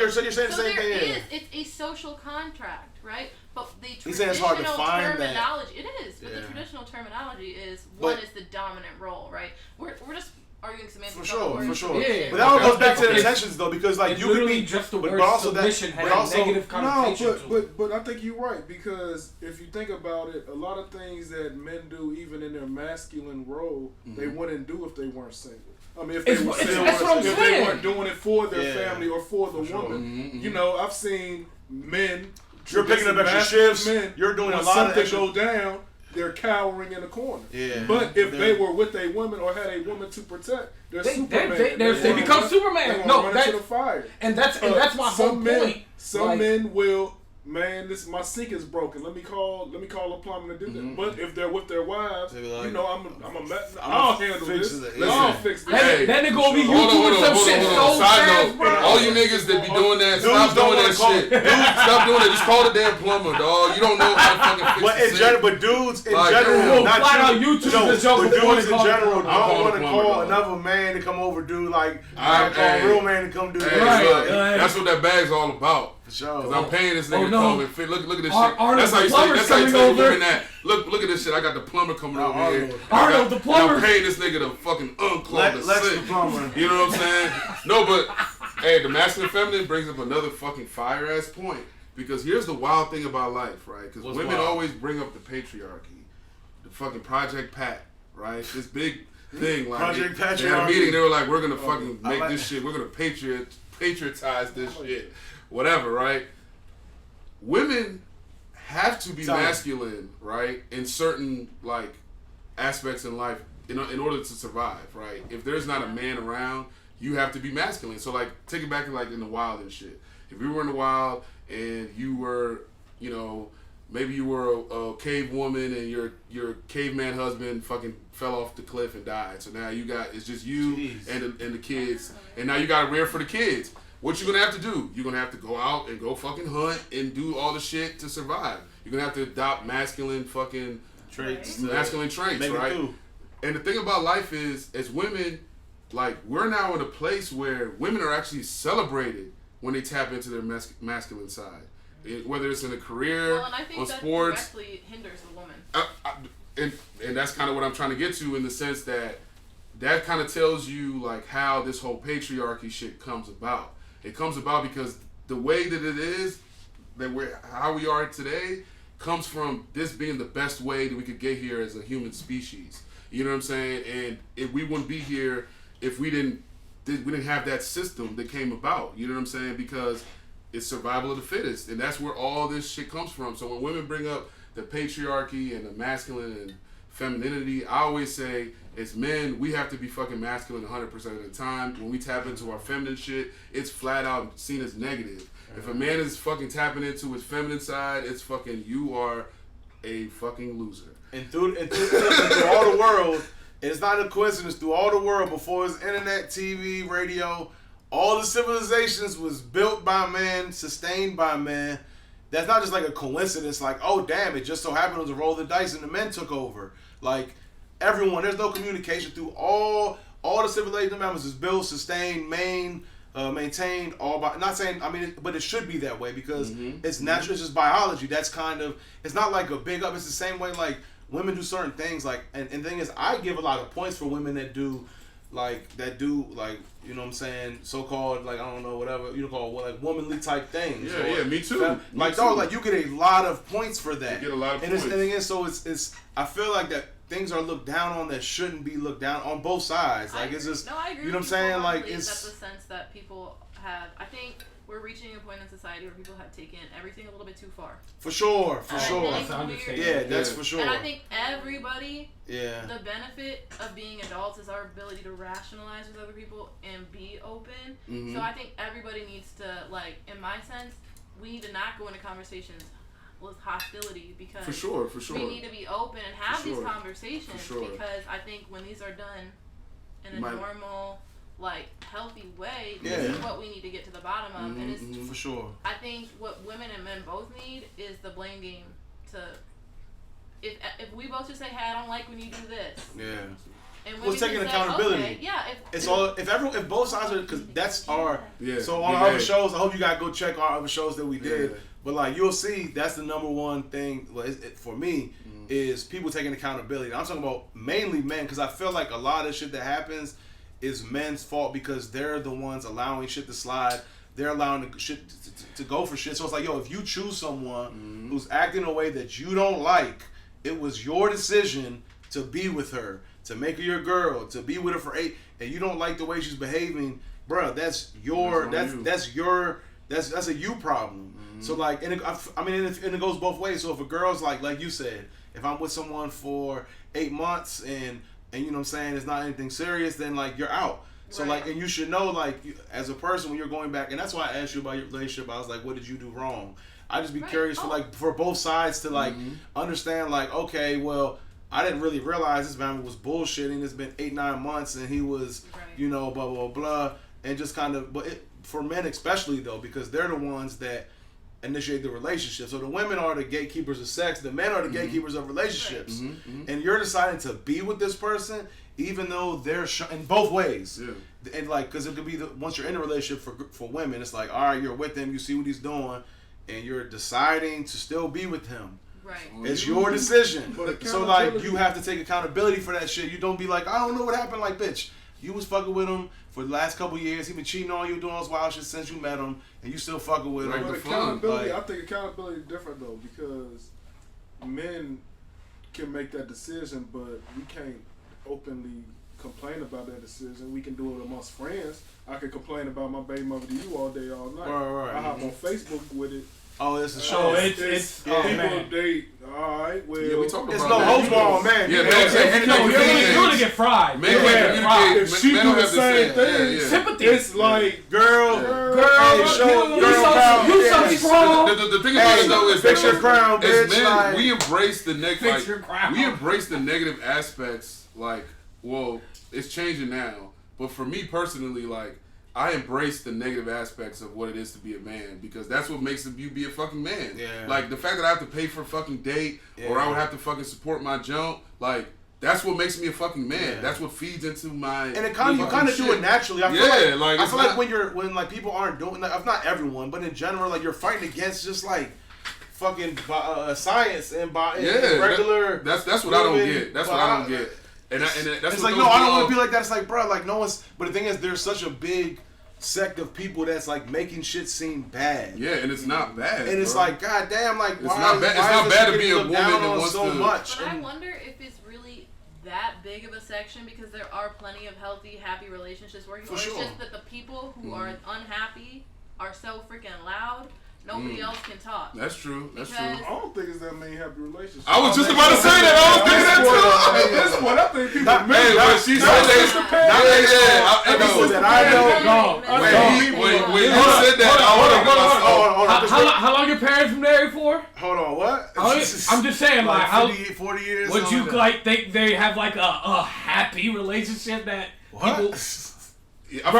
he's saying.
You're saying the same thing.
It's a social contract, right? But the
he's saying it's hard to find
terminology,
that.
it is. But the traditional terminology is one is the dominant role, right? We're just arguing semantics.
For sure.
Yeah.
But that all goes back to the intentions, though, because like you could be
just the word submission has negative connotations.
But I think you're right, because if you think about it, a lot of things that men do, even in their masculine role, they wouldn't do if they weren't single. I mean, if they weren't doing it for their family or for the woman. You know, I've seen men.
You're picking up extra shifts. You're doing a lot of extra.
Go down. They're cowering in the corner.
Yeah.
But if they were with a woman or had a woman to protect, they're Superman.
They become Superman. No,
that's the fire.
And that's my whole point.
Some men will. Man, my sink is broken. Let me call a plumber to do that. But if they're with their wives, like, you know, I'll handle this. I'll fix this.
Then they gonna be YouTubing some shit so fast, bro.
All you niggas that be doing that, stop doing that shit. Stop doing it. Just call the damn plumber, dog. You don't know how to fucking fix it.
But dudes in general, not
you.
But dudes in general don't want to call another man to come over, dude. Like, I call a real man to come do that.
That's what that bag's all about.
Sure.
Cause I'm paying this nigga to come and fit. Look at this shit.
That's
how you say looking at. Look at this shit. I got the plumber coming over here.
Arnold, the plumber.
I'm paying this nigga to fucking unclog the
Lex
sink.
the plumber.
You know what I'm saying? No, but hey, the masculine feminine brings up another fucking fire ass point. Because here's the wild thing about life, right? Because women always bring up the patriarchy, the fucking Project Pat, right? This big thing, like
Project Patriarchy.
They had a meeting. They were like, we're gonna fucking make this shit. We're gonna patriotize this shit. Whatever, right? Women have to be masculine, right, in certain like aspects in life in order to survive, right? If there's not a man around, you have to be masculine. So like, take it back to like in the wild and shit. If you were in the wild and you were, you know, maybe you were a cave woman and your caveman husband fucking fell off the cliff and died. So now it's just you and the kids, and now you got to rear for the kids. What you gonna have to do? You're gonna have to go out and go fucking hunt and do all the shit to survive. You're gonna have to adopt masculine fucking traits, right? And the thing about life is, as women, like, we're now in a place where women are actually celebrated when they tap into their masculine side. Whether it's in a career,
and I think
on
that
sports,
directly hinders the woman.
And that's kind of what I'm trying to get to, in the sense that kind of tells you like how this whole patriarchy shit comes about. It comes about because the way that it is, how we are today, comes from this being the best way that we could get here as a human species. You know what I'm saying? And if we wouldn't be here if we didn't have that system that came about. You know what I'm saying? Because it's survival of the fittest, and that's where all this shit comes from. So when women bring up the patriarchy and the masculine and femininity, I always say, as men, we have to be fucking masculine 100% of the time. When we tap into our feminine shit, it's flat out seen as negative. If a man is fucking tapping into his feminine side, it's fucking, you are a fucking loser.
And through all the world, it's not a coincidence, through all the world, before it's internet, TV, radio, all the civilizations was built by men, sustained by men. That's not just like a coincidence, like, oh damn, it just so happened it was a roll of the dice and the men took over. Like, everyone, there's no communication through all the civilization members is built, sustained, maintained, all by, not saying, I mean, but it should be that way because it's natural, it's just biology. That's kind of, it's not like a big up, it's the same way like women do certain things, like, and the thing is, I give a lot of points for women that do, you know what I'm saying, so-called, like, I don't know, whatever, you call like womanly type things.
Yeah, me too.
Like, you get a lot of points for that.
You get a lot of points.
And the thing is, so it's, I feel like that things are looked down on that shouldn't be looked down on both sides. Like, it's just,
I agree,
you know what I'm saying? Like, it's...
That's the sense that people have, I think we're reaching a point in society where people have taken everything a little bit too far.
For sure.
Yeah,
that's for sure.
And I think everybody,
the
benefit of being adults is our ability to rationalize with other people and be open. So I think everybody needs to, like, in my sense, we need to not go into conversations with hostility, because
for sure
we need to be open and have these conversations, because I think when these are done in a normal, like, healthy way, this is what we need to get to the bottom of. And it's
for sure.
I think what women and men both need is the blame game to if we both just say, hey, I don't like when you do this.
Yeah.
And
well, taking accountability.
Okay, yeah.
If both sides are, because that's our.
Yeah.
So on our other shows, I hope you guys go check our other shows that we did. Yeah. But like you'll see, that's the number one thing. Well, for me, is people taking accountability. I'm talking about mainly men, because I feel like a lot of shit that happens is men's fault because they're the ones allowing shit to slide. They're allowing shit to go for shit. So it's like, yo, if you choose someone who's acting in a way that you don't like, it was your decision to be with her, to make her your girl, to be with her for 8, and you don't like the way she's behaving, bro. That's a you problem. So like, and it goes both ways. So if a girl's like you said, if I'm with someone for 8 months and you know what I'm saying, it's not anything serious, then like you're out. So like, and you should know, like, as a person, when you're going back, and that's why I asked you about your relationship. I was like, what did you do wrong? I just be curious for both sides to like understand, like, okay, well, I didn't really realize this man was bullshitting. It's been 8-9 months, and he was, you know, blah blah blah, and just kind of. But for men especially though, because they're the ones that initiate the relationship. So the women are the gatekeepers of sex. The men are the gatekeepers of relationships. And you're deciding to be with this person, even though they're in both ways. Yeah. And like, because it could be once you're in a relationship for women, it's like, all right, you're with him, you see what he's doing, and you're deciding to still be with him.
Right.
It's your decision. So like, you have to take accountability for that shit. You don't be like, I don't know what happened. Like, bitch, you was fucking with him for the last couple years. He been cheating on you, doing all this wild shit since you met him, and you still fucking with him.
But accountability, I think accountability is different though, because men can make that decision, but we can't openly complain about that decision. We can do it amongst friends. I can complain about my baby mother to you all day, all night.
Right.
I hop on Facebook with it.
Oh, it's a show.
It's people date. All right, well,
yeah, we talking
it's
about
no host ball, man.
Yeah,
you're gonna get fried.
Man,
if she do the same thing,
sympathy.
It's like, girl,
you so strong.
The thing about it though is,
fix your crown, bitch.
Men, we embrace the negative. We embrace the negative aspects. Like, well, it's changing now, but for me personally, like, I embrace the negative aspects of what it is to be a man, because that's what makes you be a fucking man.
Yeah.
Like, the fact that I have to pay for a fucking date, or I would have to fucking support my jump, like, that's what makes me a fucking man. Yeah. That's what feeds into my. And
it kind of, you kind of do it naturally. I feel like when like people aren't doing that, if not everyone, but in general, like, you're fighting against just like fucking science and regular.
That's what I don't get. That's what I don't get. And that's
it's like, no, I don't want to be like that. It's like, bro, like, no one's. But the thing is, there's such a big sect of people that's like making shit seem bad.
Yeah, and it's not bad.
And it's like, god damn, like,
it's not bad. It's not bad to be a woman that wants
so much.
But I wonder if it's really that big of a section, because there are plenty of healthy, happy relationships working. Or it's just that the people who are unhappy are so freaking loud. Nobody else can talk.
That's true. That's true.
I don't think it's that many happy relationships.
I was just about to say that. I was thinking that too.
At this point, I think people.
When she said
that, how long your parents married for?
Hold on, what?
I'm just saying, like,
40 years.
Would you like think they have like a happy relationship that people?
Yeah,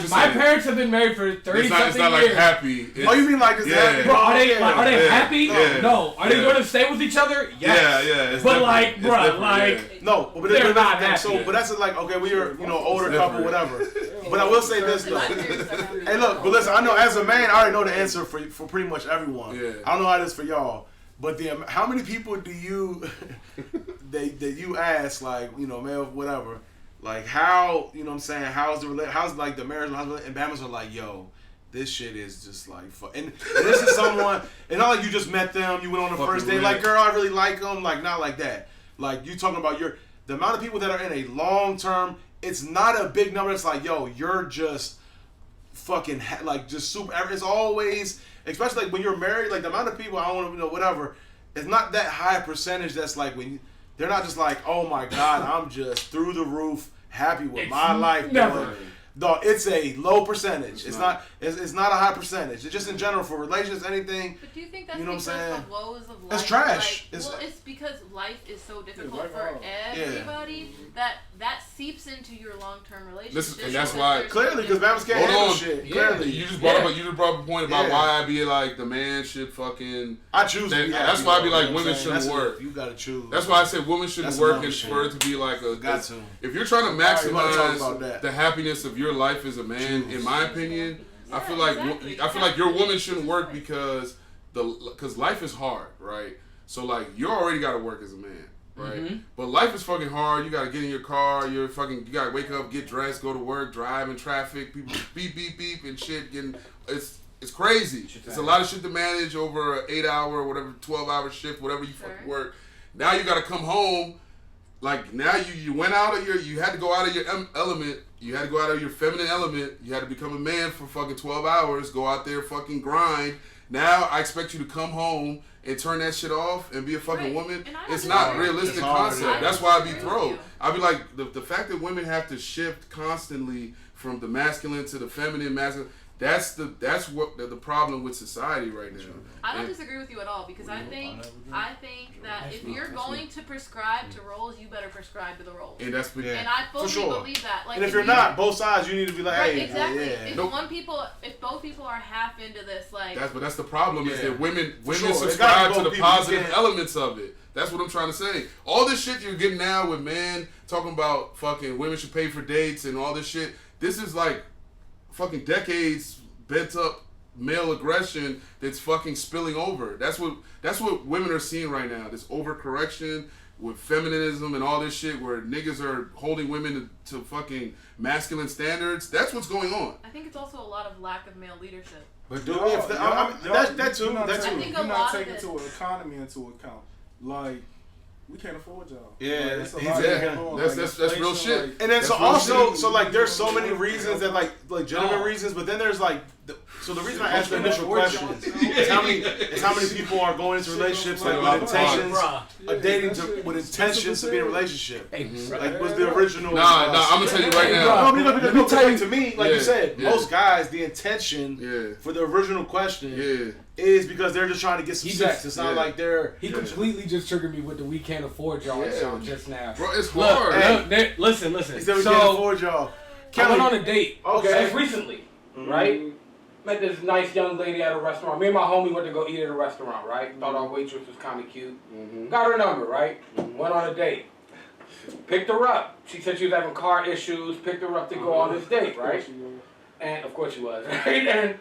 my parents have been married for 30-something years.
It's not like happy.
Oh, you mean like it's happy?
Bro, are they happy?
Yeah.
No. Are they going to stay with each other? Yes.
Yeah.
But like, bro, like,
no. But
they're not happy.
So, but that's like, okay, we are, older couple, whatever. But I will say this though. Hey, look, but listen, I know as a man, I already know the answer for pretty much everyone.
Yeah.
I don't know how it is for y'all. But how many people do you that you ask, like, male, whatever, like, how, you know what I'm saying, how's like the marriage, and Bama's are like, yo, this shit is just like fun. And this is someone, and not like you just met them, you went on the first date, like, girl, I really like them, like, not like that. Like, you talking about the amount of people that are in a long term, it's not a big number. It's like, yo, you're just fucking, like, just super, it's always, especially like when you're married, like the amount of people, I don't want to, whatever, it's not that high percentage that's like they're not just like, oh my God, I'm just through the roof, happy with my life.
Never.
Dog, it's a low percentage. It's not a high percentage. It's just in general for relationships, anything.
But do you think that's
you know
because the woes of life?
That's trash.
Like, it's because life is so difficult for everybody that seeps into your long-term relationship.
And that's why
clearly, because Babs can't handle shit. Clearly,
you just brought up a point about why I be like the man should fucking.
I choose.
That's why I be like women shouldn't work.
You gotta choose.
That's why I said women shouldn't work, and for it to be like a.
Got to.
If you're trying to maximize the happiness of your life as a man, in my opinion, I feel like your woman shouldn't work because life is hard, right? So like you already got to work as a man, right? Mm-hmm. But life is fucking hard. You got to get in your car. You got to wake up, get dressed, go to work, drive in traffic. People beep beep beep and shit. It's crazy. It's a lot of shit to manage over an 8-hour, whatever, 12-hour shift, whatever you fucking work. Now you got to come home. Like now you went out of you had to go out of your element. You had to go out of your feminine element. You had to become a man for fucking 12 hours. Go out there, fucking grind. Now I expect you to come home and turn that shit off and be a fucking woman. It's not a realistic concept. That's why I be thrown. I be like the fact that women have to shift constantly from the masculine to the feminine, masculine. That's what the problem with society right now.
I don't disagree with you at all because I think that if you're going to prescribe to roles, you better prescribe to the roles.
And
I fully believe that. Like,
and if you're not, both sides, you need to be like, hey,
exactly. If both people are half into this, like
that's the problem is that women subscribe to the positive elements of it. That's what I'm trying to say. All this shit you're getting now with men talking about fucking women should pay for dates and all this shit. This is like fucking decades bent up male aggression that's fucking spilling over. That's what women are seeing right now. This overcorrection with feminism and all this shit where niggas are holding women to fucking masculine standards. That's what's going on.
I think it's also a lot of lack of male leadership.
But that too.
You're not taking the economy into account. Like, we can't afford y'all.
Yeah,
that's real shit.
And then so like there's so many reasons that like legitimate reasons, but then there's like so the reason I asked the initial question is how many people are going into relationships like with intentions, with intentions to be in a relationship. Like was the original.
Nah, I'm gonna tell you right now.
Let me tell you. To me, like you said, most guys the intention for the original question is because they're just trying to get some sex. It's not like they're.
He completely just triggered me with the "we can't afford y'all" song just now.
Bro, it's hard.
Listen.
He said we can't afford y'all.
I went on a date. Okay. Recently, right? Met this nice young lady at a restaurant. Me and my homie went to go eat at a restaurant, right? Thought our waitress was kind of cute. Got her number, right? Went on a date. Picked her up. She said she was having car issues. Picked her up to go on this date, right? And of course she was, right? And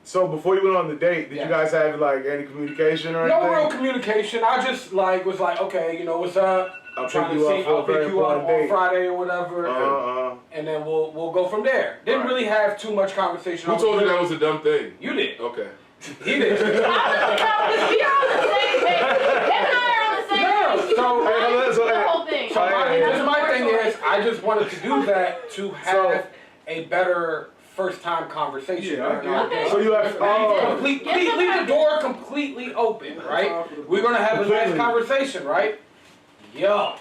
so before you went on the date, did you guys have like any communication or anything?
No real communication. I just was like, okay, you know what's up?
I'll pick you up
on Friday or whatever, and then we'll go from there. Didn't really have too much conversation.
Who told you that was a dumb thing?
You did.
Okay.
He did.
You're on the same page. Him and I are on the same page. The whole thing.
So my thing is, I just wanted to do that to have a better first-time conversation.
So you have
leave the door completely open, right? We're gonna have a nice conversation, right? Yo.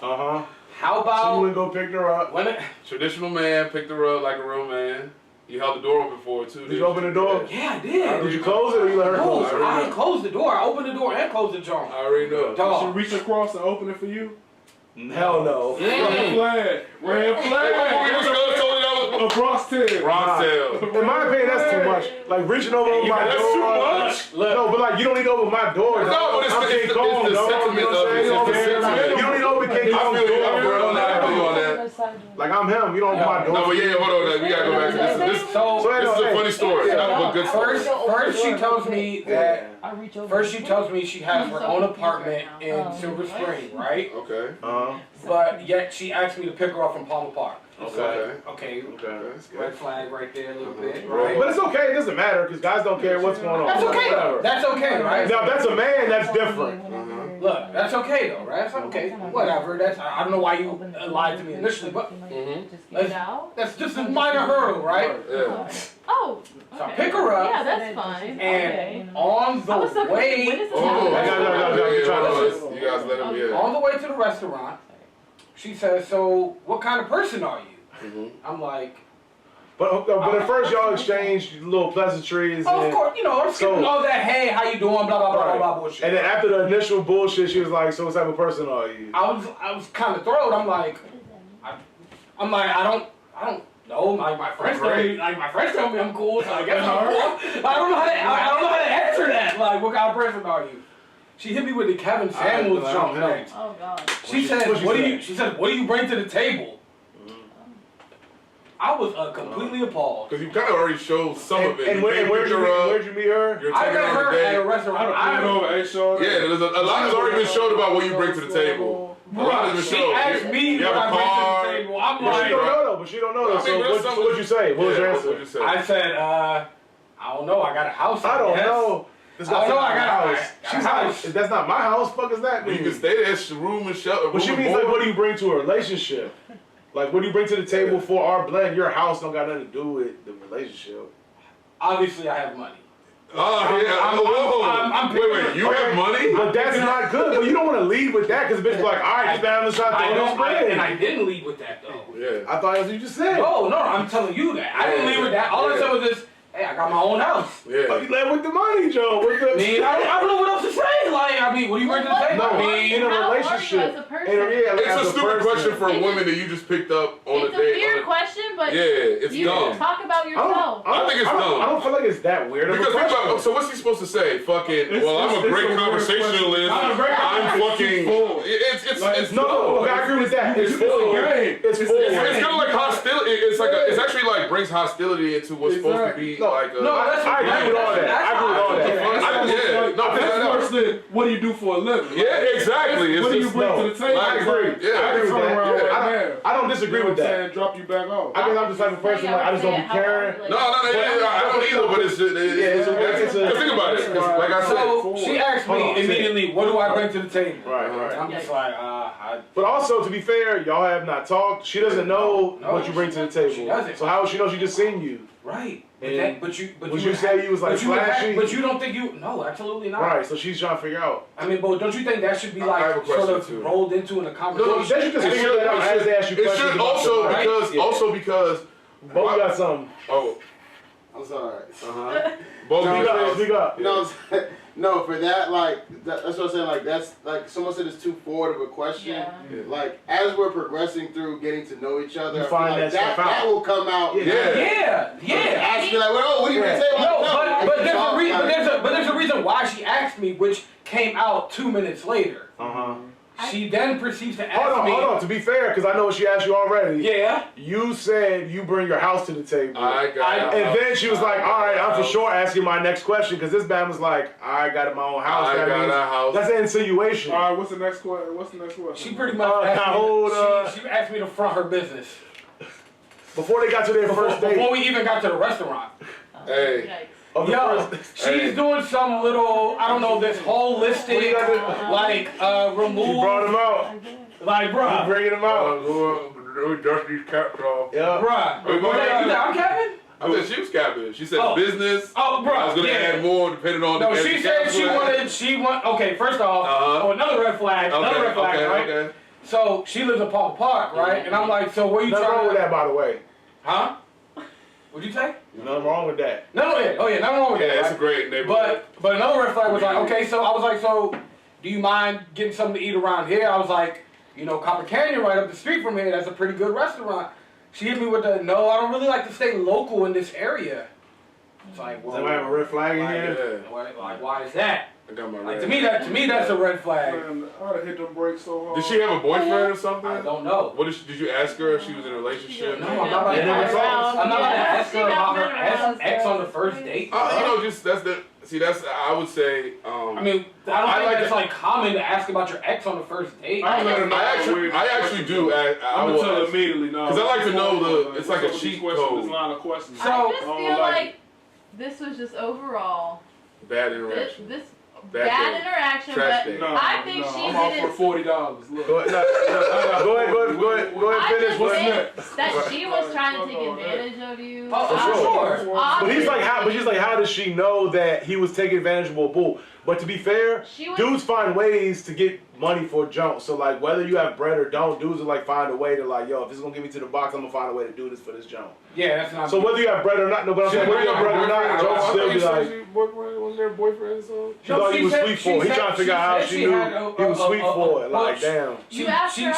How about?
So you wouldn't go pick her up.
Traditional man picked her up like a real man. You held the door open for her too.
Did you open the door?
Yeah, I did.
Did you close it or you let her close it?
I didn't close the door. I opened the door and closed the door.
I already know.
Did she reach across and open it for you?
Hell no.
Red flag. Red flag. Across tail.
In my opinion, that's too much. Like reaching over my door.
That's too much.
No, but like you don't need to open my door.
No, but it's the sentiment of it.
You don't need to open King Kong's door. Like I'm him. You don't open my door.
No, but hold on. We gotta go back to this. This is a funny story. But good story.
First, she tells me that. First, she tells me she has her own apartment in Silver Spring, right?
Okay.
But yet she asked me to pick her up from Palmer Park.
Okay.
Red flag right there a little bit, right?
But it's okay. It doesn't matter because guys don't care what's going on.
That's okay. That's okay, right?
Now, if that's a man, that's different.
Look, that's okay though, right? That's okay. Whatever. I don't know why you lied to me initially, but that's just a minor hurdle, right?
Yeah.
Oh.
So I pick her up.
Yeah, that's fine.
And on the way,
You guys let him.
On the way to the restaurant, she says, "So, what kind of person are you?" I'm like,
But at first y'all exchanged little pleasantries.
Oh, of course, I'm skipping all that. Hey, how you doing? Blah blah blah blah bullshit.
And then after the initial bullshit, she was like, "So what type of person are you?"
I was kind of thrilled. I'm like, I don't know. My friends tell me, my friends tell me I'm cool. So I guess I'm cool. I don't know how to answer that. Like, what kind of person are you? She hit me with the Kevin Samuels jump next.
Oh God.
She said, "What do you bring to the table?" I was completely appalled.
Because you kind of already showed some of it.
And where'd you meet her?
I met her at a restaurant.
Yeah, there's a lot has already been showed about what you bring to the table. A lot has been showed.
She asked me what I bring to the table. I'm
But
like,
she don't know though. So what'd you say? What was your answer?
I said, I don't know. I got a house.
I don't know.
I got a house.
That's not my house. Fuck is that mean?
You can stay there, room and shelter.
But she means like, what do you bring to a relationship? Like, what do you bring to the table for our blend? Your house don't got nothing to do with the relationship.
Obviously, I have money.
Oh, yeah. Wait, you have money?
But that's not good. But you don't want to lead with that because the bitch be like, all right, just down the shot.
And I didn't lead with that, though.
Yeah.
I thought that's what you just said.
No, I'm telling you that. I didn't lead with that. All I said was this, hey, I got my own house.
Yeah.
You led with the money, Joe. With the...
I don't know what else to say. Like, what do you bring to the table?
In a relationship.
It's a stupid question for a woman that you just picked up on a date.
It's a weird question, but
it's dumb.
Talk about yourself.
I think it's dumb.
I don't feel like it's that weird.
Because think about, so what's he supposed to say? Fucking, I'm a great conversationalist. I'm fucking. It's
no. I agree with that. It's full. It's full.
It's kind of like hostility. It's actually like brings hostility into what's supposed to be like a.
I agree with all that.
That's worse than what do you do for a living?
Yeah, exactly.
What do you bring to the table?
I agree.
Yeah,
I don't disagree with that.
Drop you back off.
I guess I'm just like a person like I just don't be caring.
No, I don't either. But it's think about it. Like I said,
she asked me immediately, "What do I bring to the table?"
Right.
I'm just like,
But also, to be fair, y'all have not talked. She doesn't know what you bring to the table.
She doesn't.
So how would she know she just seen you?
Right.
But you say you was like flashy?
But you don't think you? No, absolutely not.
Right. So she's trying to figure out.
I mean, but don't you think that should be like sort of rolled into in a conversation?
No, they should just figure that out as they ask you questions.
It should also because.
Bo got something.
Oh.
I'm sorry.
Bo,
speak up.
You know what I'm saying? No, for that, that's what I'm saying. Like, that's like someone said it's too forward of a question.
Yeah.
Like, as we're progressing through getting to know each other,
You
I feel
find
like
that stuff
that
out.
will come out.
Yeah.
Ask me like, well, what do you say?
No, but there's a reason why she asked me, which came out 2 minutes later. She then proceeds to ask me.
Hold on. To be fair, because I know what she asked you already.
Yeah.
You said you bring your house to the table.
And
then she was like, all right, I'm for sure asking my next question, because this man was like, I got my own house.
I got a house.
That's an insinuation.
All right, what's the next question?
She pretty much asked she asked me to front her business.
Before they got to their first date.
Before we even got to the restaurant.
Hey.
Yo, she's doing some little, I don't know, this holistic, like, remove.
She brought him out.
Like, bruh.
Bringing him out.
Dust these caps off.
Yeah.
Bruh. You think I'm Kevin?
I said she was capping. She said business.
Oh, bruh.
I was going to add more depending on the
No, she said she wanted, okay, first off, another red flag, right?
Okay.
So, she lives in Palm Park, right? And I'm like, so where you trying to...
Nothing wrong with that, by the way.
Huh? What'd you say?
Nothing wrong with that.
Nothing wrong with that.
Yeah, it's a great neighborhood.
But another red flag was like, okay, so I was like, so do you mind getting something to eat around here? I was like, Copper Canyon right up the street from here, that's a pretty good restaurant. She hit me with no, I don't really like to stay local in this area. It's like, well,
does anybody have a red flag in here?
Like, why is that?
I got my red.
Like, to me, that's a red flag.
Man, I would have hit them brakes so hard.
Did she have a boyfriend or something?
I don't know.
What did you ask her if she was in a relationship?
No, I'm not about to ask her about her ex on the first date.
I would say.
I mean, I don't think it's like common to ask about your ex on the first date.
I actually do.
I'm gonna tell her immediately now.
Because I like to know it's like a cheat code.
This line of questions.
I just feel like this was just overall
bad interaction.
Bad interaction, but I think she
I'm
did
off
it.
for $40. Look.
Go ahead, finish.
That she was trying to take advantage of you.
Oh, for sure.
But she's like, how does she know that he was taking advantage of a bull? But to be fair, dudes find ways to get money for junk. So like whether you have bread or don't, dudes will like find a way to like, yo, if this is gonna get me to the box, I'm gonna find a way to do this for this junk.
Yeah, that's not.
So whether you have bread or not, no, but I'm saying whether you have bread or not, Joe still be like.
Boyfriend, wasn't there a boyfriend? So
She thought he was sweet for it. He trying to figure out how she knew he was sweet for it. Like damn.
You asked her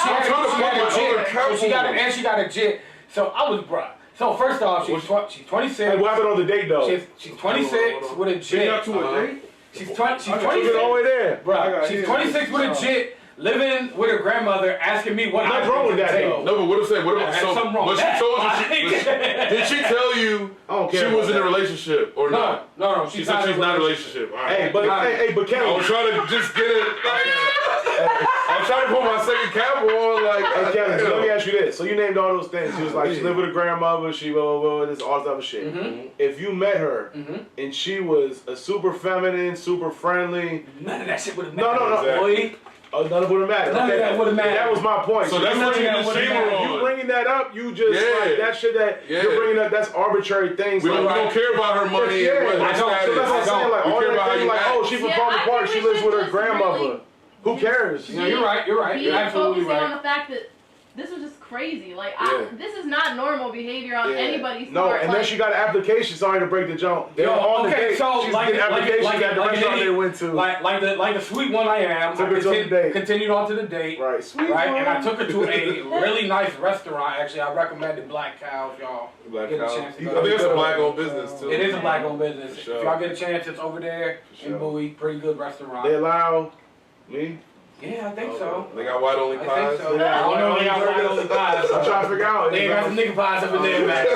she got a jit. So I was bruh. So first off, she's 26.
Hey, what happened on the date though?
She's 26 with a jit.
She got to a date?
She's 26.
All the way there.
Bruh, she's 26 with a jit. Living with her grandmother, asking me what
Nothing wrong with that though.
No, but what if say what if
something wrong?
But she told you did she tell you she was in a relationship or not?
No.
She said she's not in a relationship. All right.
Hey, but Kelly,
I was trying to just get it. I'm trying to put my second cap on. Like,
hey Kelly, let me ask you this. So you named all those things. She was like, she lived with her grandmother. She this all this other shit.
Mm-hmm.
If you met her and she was a super feminine, super friendly,
none of that shit would have
mattered. No.
Boy.
Oh, none of it would have mattered.
None of that would have mattered.
That was my point.
So that's what you
bringing that up, you just like that shit that you're bringing up. That's arbitrary things.
We don't care about her money.
Yeah,
and what
so that's what I'm saying. Like all that things, like she from Palmer Park, she lives with her grandmother. Who cares?
No, you're right. You're absolutely right.
On the fact that this was just crazy. Like, this is not normal behavior on anybody's part.
No, and then she got an application. Sorry to break the jump. They're on the date.
So
she's getting applications at the restaurant they went to.
Like the sweet one I am.
Took her to the date.
Continued on to the date.
Right, sweet
right,
one.
and I took her to a really nice restaurant. Actually, I recommended Black Cow if y'all get a chance to go.
I think it's a black-owned business too.
It is a black-owned business. If y'all get a chance, it's over there in Bowie. Pretty good restaurant.
They allow me.
Yeah, I think so.
They got white only pies.
I think so. I don't know if they got white only pies.
I'm trying to figure out.
They got some nigga pies up in there, man.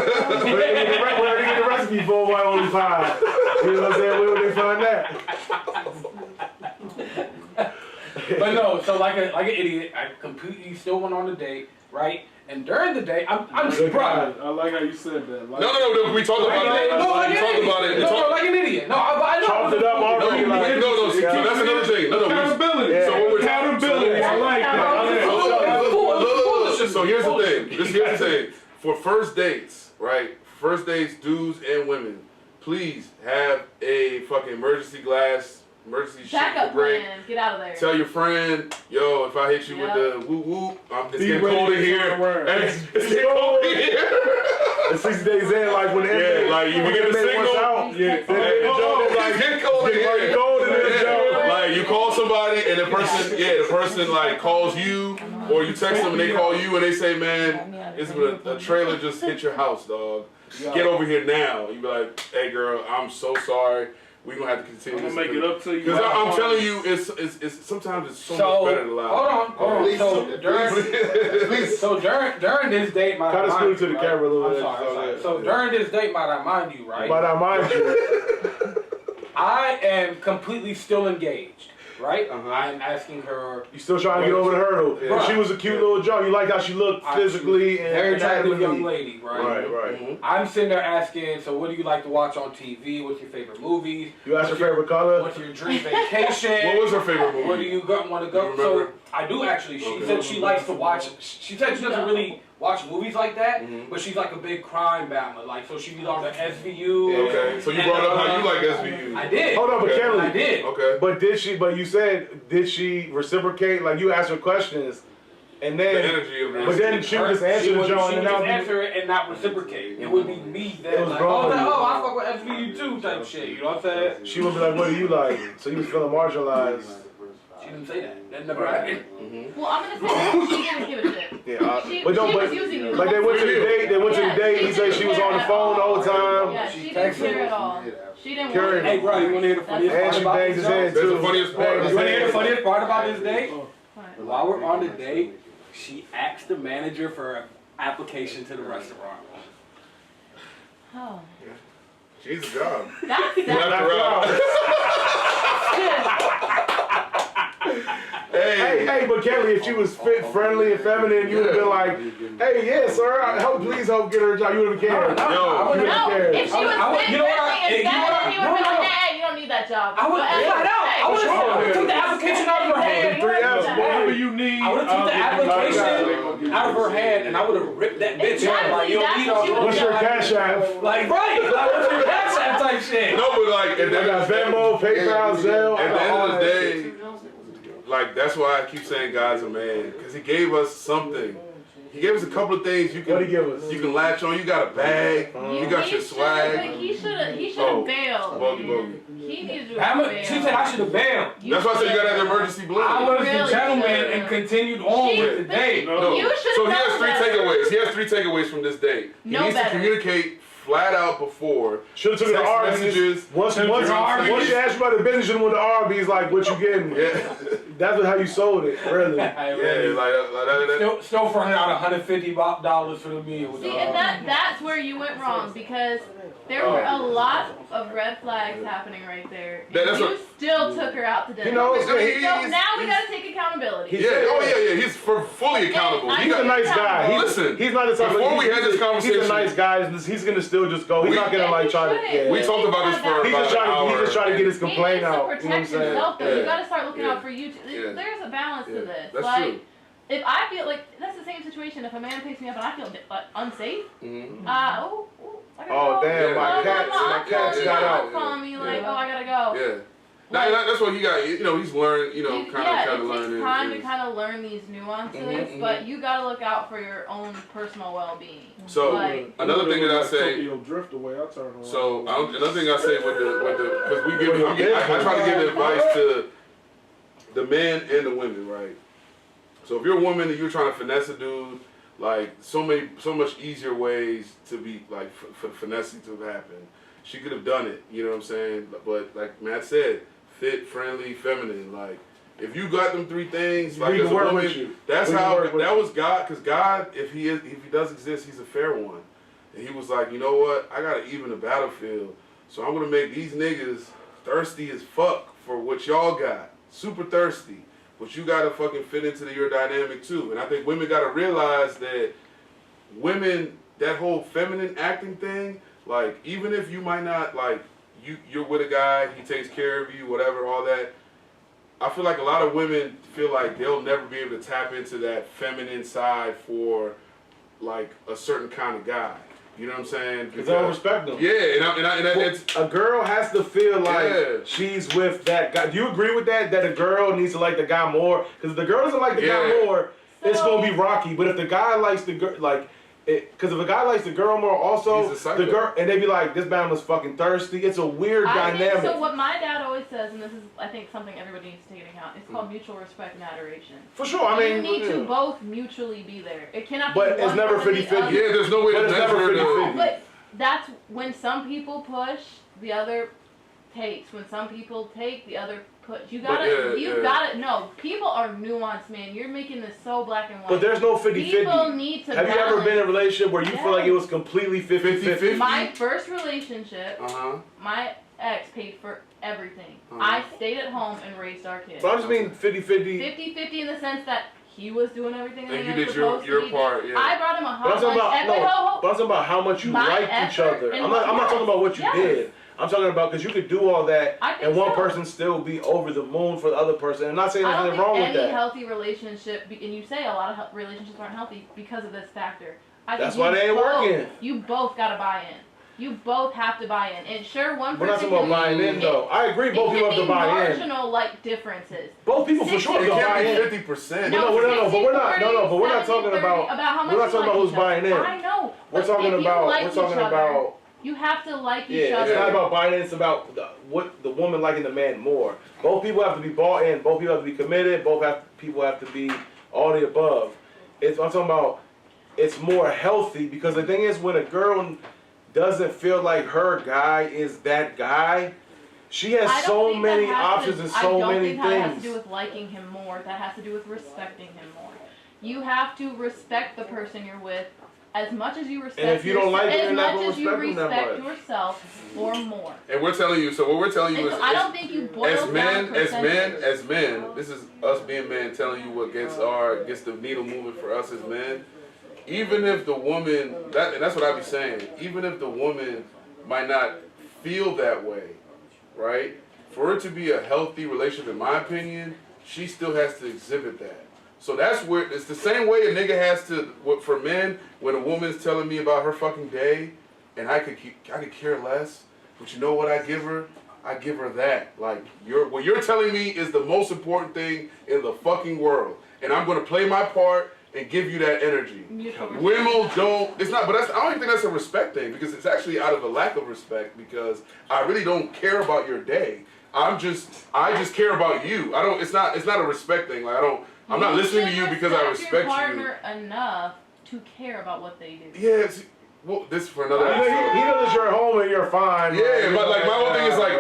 Where they get the recipe for white only pie? You know what I'm saying? Where would they find that?
But no, so like an idiot, I completely still went on the date, right? And during the day, I'm surprised.
I like how you said that. Like,
No. We talked about it.
No, like an idiot. No, I know.
Chopped it up already.
No. So that's another thing.
Accountability.
Yeah.
So when we're
Accountability. I like that.
So here's the thing. Here's the thing. For first dates, right? First dates, dudes and women, please have a fucking emergency sheet
backup
break.
plan. Get out of there.
Tell your friend, yo, if I hit you with the woo woo, it's getting cold in here. It's getting cold in here.
And 60 days in, like when the
like you get a signal. It's getting cold in here. Like you call somebody and the person like calls you, or you text them and they call you and they say, man, it's a trailer just hit your house, dog. Get over here now. You be like, hey girl, I'm so sorry. We're gonna have to continue.
I'm gonna make it up to you.
Because I'm telling you, it's sometimes it's so much better to lie.
Hold on. So during this date, might
kind of screw to the camera a little bit.
I'm sorry. So during this date, might I mind you, right?
Might I mind you?
I am completely still engaged. Right? I'm asking her.
You still trying to get over the hurdle.
Right.
She was a cute little joke. You liked how she looked physically and
very attractive young lady, right?
Right.
Mm-hmm. I'm sitting there asking, so what do you like to watch on TV? What's your favorite movies?
You asked her favorite color?
What's your dream vacation?
What was her favorite movie?
Where do you want to go? So I do actually. She said she likes to watch. She said she doesn't really watch movies like that, but she's like a big crime bammer. Like, so she be on the SVU.
Okay, so you brought up how you like SVU.
I did.
Hold on, but Kelly.
I did.
Okay.
But you said, did she reciprocate? Like, you asked her questions, and then.
The energy of
But then she would just answer the joint.
She would just answer it and not reciprocate. It would be me that, like, I fuck with SVU too type shit. You know what I'm saying?
She would be like, what do you like? So you was feeling marginalized.
She didn't say that. That never happened.
Well, I'm gonna say she didn't give a shit.
Yeah,
she
but
was using you.
Like they went to the date. They went to the date. He said she was on the phone the whole time.
Yeah, she didn't care at all. She didn't want.
Hey, bro, you wanna hear the funniest part about this?
That's
the funniest part.
You wanna hear the funniest part about this date? While we're on the date, she asked the manager for an application to the restaurant.
Oh.
She's a job.
That's
Hey, but Kelly, if she was fit, friendly, and feminine, you would have been like, hey, yeah, sir, please help get her a job. You would have cared.
No, if she was fit, friendly, and feminine, he would have been like, hey, you don't need that job.
I would have took the application out of her hand.
Whatever you need.
I would have took the application out of her hand, and I would have ripped that bitch out. Like, you don't need all.
What's your cash app?
Like, right. Like, what's your cash app type that shit.
No, but like, at the end of the day,
Venmo, PayPal, Zelle.
at the end of the day, like, that's why I keep saying God's a man, because he gave us something. He gave us a couple of things you can.
What did he give us?
You can latch on. You got a bag. You got your swag.
He should have bailed.
Bogey.
He needed to
How much?
bail.
She said I should have bailed.
That's why I said you gotta have the emergency
I
blend.
was
Really
the gentleman
should.
and continued on with the date.
No.
You should
So he
know
has three
better.
takeaways. He has three takeaways from this date. He
Know
needs to
better.
communicate flat out before.
Should have took it to
Text
Arby's.
messages.
Once you asked you about the business, you should have went to Arby's. Like, what you getting?
Yeah.
That's how you sold it, really.
Yeah, like
Still fronting out $150 for the meal.
See, and that's where you went wrong, because there were a lot of red flags happening right there. And
That's
you
what-
still took her out to dinner.
You know,
so
he's-
now we gotta take accountability.
yeah. He's fully accountable.
I
He's a nice guy.
Listen,
He's not the type of
before we had this conversation,
He's a nice guy. He's gonna still just go. He's not gonna like try to.
we talked about this for
He's
about
just
an
trying.
hour.
He's just trying to get his complaint
he needs
out.
to
You know what I'm
protect
saying?
himself, though.
Yeah.
You gotta start looking
Yeah.
out for you too.
Yeah.
There's a balance to
Yeah.
this.
That's
like,
true.
if I feel like that's the same situation. If a man picks me up and I feel unsafe,
Mhm.
I gotta
Oh,
go.
damn,
my
cats got out.
Calling me like, oh, I gotta go.
Yeah. That's what he got. You know, he's learned. You know,
It
kind of
takes
learning.
time to kind of learn these nuances, but you gotta look out for your own personal well-being.
So
like,
another thing that I say.
Tokyo drift away. I turn around.
So another thing I say with the because I try to give advice to the men and the women, right? So if you're a woman and you're trying to finesse a dude, like so much easier ways to be like finessing to happen. She could have done it, you know what I'm saying? But like Matt said, fit, friendly, feminine. Like if you got them three things, like as a woman, that's how that was God. Because God, if he does exist, he's a fair one. And he was like, you know what? I gotta even the battlefield, so I'm gonna make these niggas thirsty as fuck for what y'all got, super thirsty. But you gotta fucking fit into your dynamic too. And I think women gotta realize that women, that whole feminine acting thing, like even if you might not like you're with a guy, he takes care of you, whatever, all that. I feel like a lot of women feel like they'll never be able to tap into that feminine side for like a certain kind of guy. You know what I'm saying?
Because they don't respect them.
Yeah, and it's
a girl has to feel like she's with that guy. Do you agree with that? That a girl needs to like the guy more? Because if the girl doesn't like the guy more, it's gonna be rocky. But if the guy likes the girl, like, because if a guy likes the girl more, also the girl, and they be like, this man was fucking thirsty. It's a weird dynamic.
So what my dad always says, and this is I think something everybody needs to take into account, it's called mutual respect and adoration.
For sure, I mean,
you need to both mutually be there. It cannot be
but
one
it's never 50-50.
Yeah, there's no way to measure it.
But that's when some people push, the other takes. When some people take, the other push. You gotta know. People are nuanced, man. You're making this so black and white.
But there's no 50-50.
People need to
Have you ever been in a relationship where you feel like it was completely 50-50?
My first relationship, my ex paid for everything. I stayed at home and raised our kids.
So I just mean 50-50.
50-50 in the sense that he was doing everything
and
that
you
he was
did
supposed
your
to
part,
do.
yeah.
I brought him a hot lunch.
But I'm talking about how much you like each other. I'm not talking about what you did. I'm talking about because you could do all that and one person still be over the moon for the other person. And I'm not saying there's anything wrong with that.
Any healthy relationship, and you say a lot of relationships aren't healthy because of this factor.
That's why they ain't working.
You both gotta buy in. You both have to buy in. And sure, one person.
We're not talking about buying in, though. I agree, both people have to buy in.
Marginal like differences.
Both people for sure have to buy in.
50%.
No, but we're not talking about. We're not talking about who's buying in.
I know.
We're talking about.
You have to like each
Yeah,
other.
it's not about buying in. It's about what the woman liking the man more. Both people have to be bought in. Both people have to be committed. People have to be all the above. I'm talking about. It's more healthy because the thing is when a girl doesn't feel like her guy is that guy, she has so many options and so many things.
I don't think that has to do with liking him more. That has to do with respecting him more. You have to respect the person you're with as much as you respect
and if you don't like it,
as
you're not
much
gonna
as you
respect them that
respect
much.
yourself or more.
And we're telling you, so what we're telling you is,
I don't think you boil
as men,
down
this is us being men telling you what gets the needle moving for us as men. Even if the woman, and that's what I be saying, even if the woman might not feel that way, right? For it to be a healthy relationship, in my opinion, she still has to exhibit that. So that's where, it's the same way a nigga has to, for men, when a woman's telling me about her fucking day, and I could care less, but you know what I give her? I give her that. Like, what you're telling me is the most important thing in the fucking world. And I'm going to play my part and give you that energy. Women don't, it's not, but I don't even think that's a respect thing, because it's actually out of a lack of respect, because I really don't care about your day. I just care about you. It's not a respect thing. Like, I'm not listening to you because I respect you.
Your partner enough to care about what they do.
Yeah, well, this is for another episode.
He knows that you're home and you're fine.
Yeah, but like my whole thing is like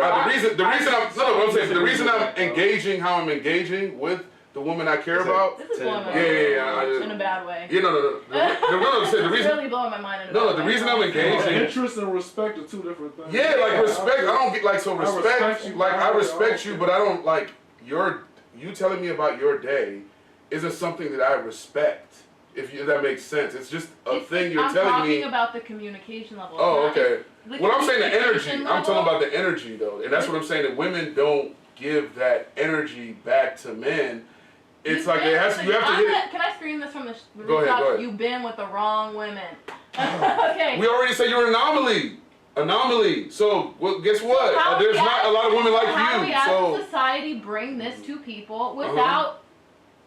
the reason I'm engaging how I'm engaging with the woman I care about.
This is blowing my mind in a bad way.
Yeah, no. The reason
really blowing my mind in a bad way.
No, the reason I'm engaging.
Interest and respect are two different things.
Yeah, like respect. I don't get like so respect. I respect you, but I don't like you telling me about your day isn't something that I respect. If that makes sense, it's just a thing you're telling me.
I'm talking about the communication level.
Oh, okay. What I'm saying, the energy. I'm talking about the energy, though, and that's what I'm saying. That women don't give that energy back to men. It's like it has. You have to hit it.
Can I scream this from the
Go ahead.
You've been with the wrong women. Okay.
We already said you're an anomaly. So, well, guess what? There's not a lot of women like
how
you.
We as a society bring this to people without.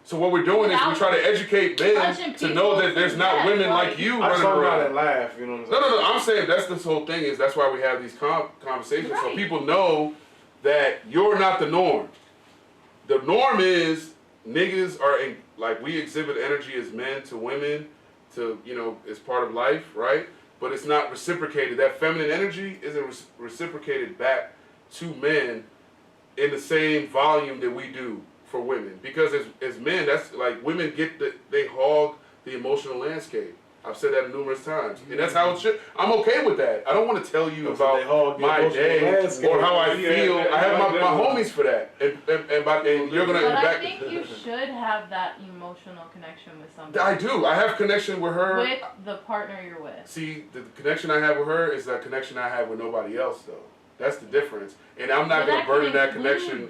So what we're doing is we try to educate men to know that there's not women like you running around.
And laugh, you know what I'm saying?
No. I'm saying that's this whole thing is that's why we have these conversations so people know that you're not the norm. The norm is niggas are like we exhibit energy as men to women, to as part of life, right? But it's not reciprocated. That feminine energy isn't reciprocated back to men in the same volume that we do for women, because as men, that's like women they hog the emotional landscape. I've said that numerous times, and that's how it should. I'm okay with that. I don't want to tell you about my day or how I feel. I have my homies for that, and you're gonna.
But I think you should have that emotional connection with somebody.
I do. I have connection with her. With
the partner you're with.
See, the connection I have with her is that connection I have with nobody else, though. That's the difference, and I'm not gonna burden that connection.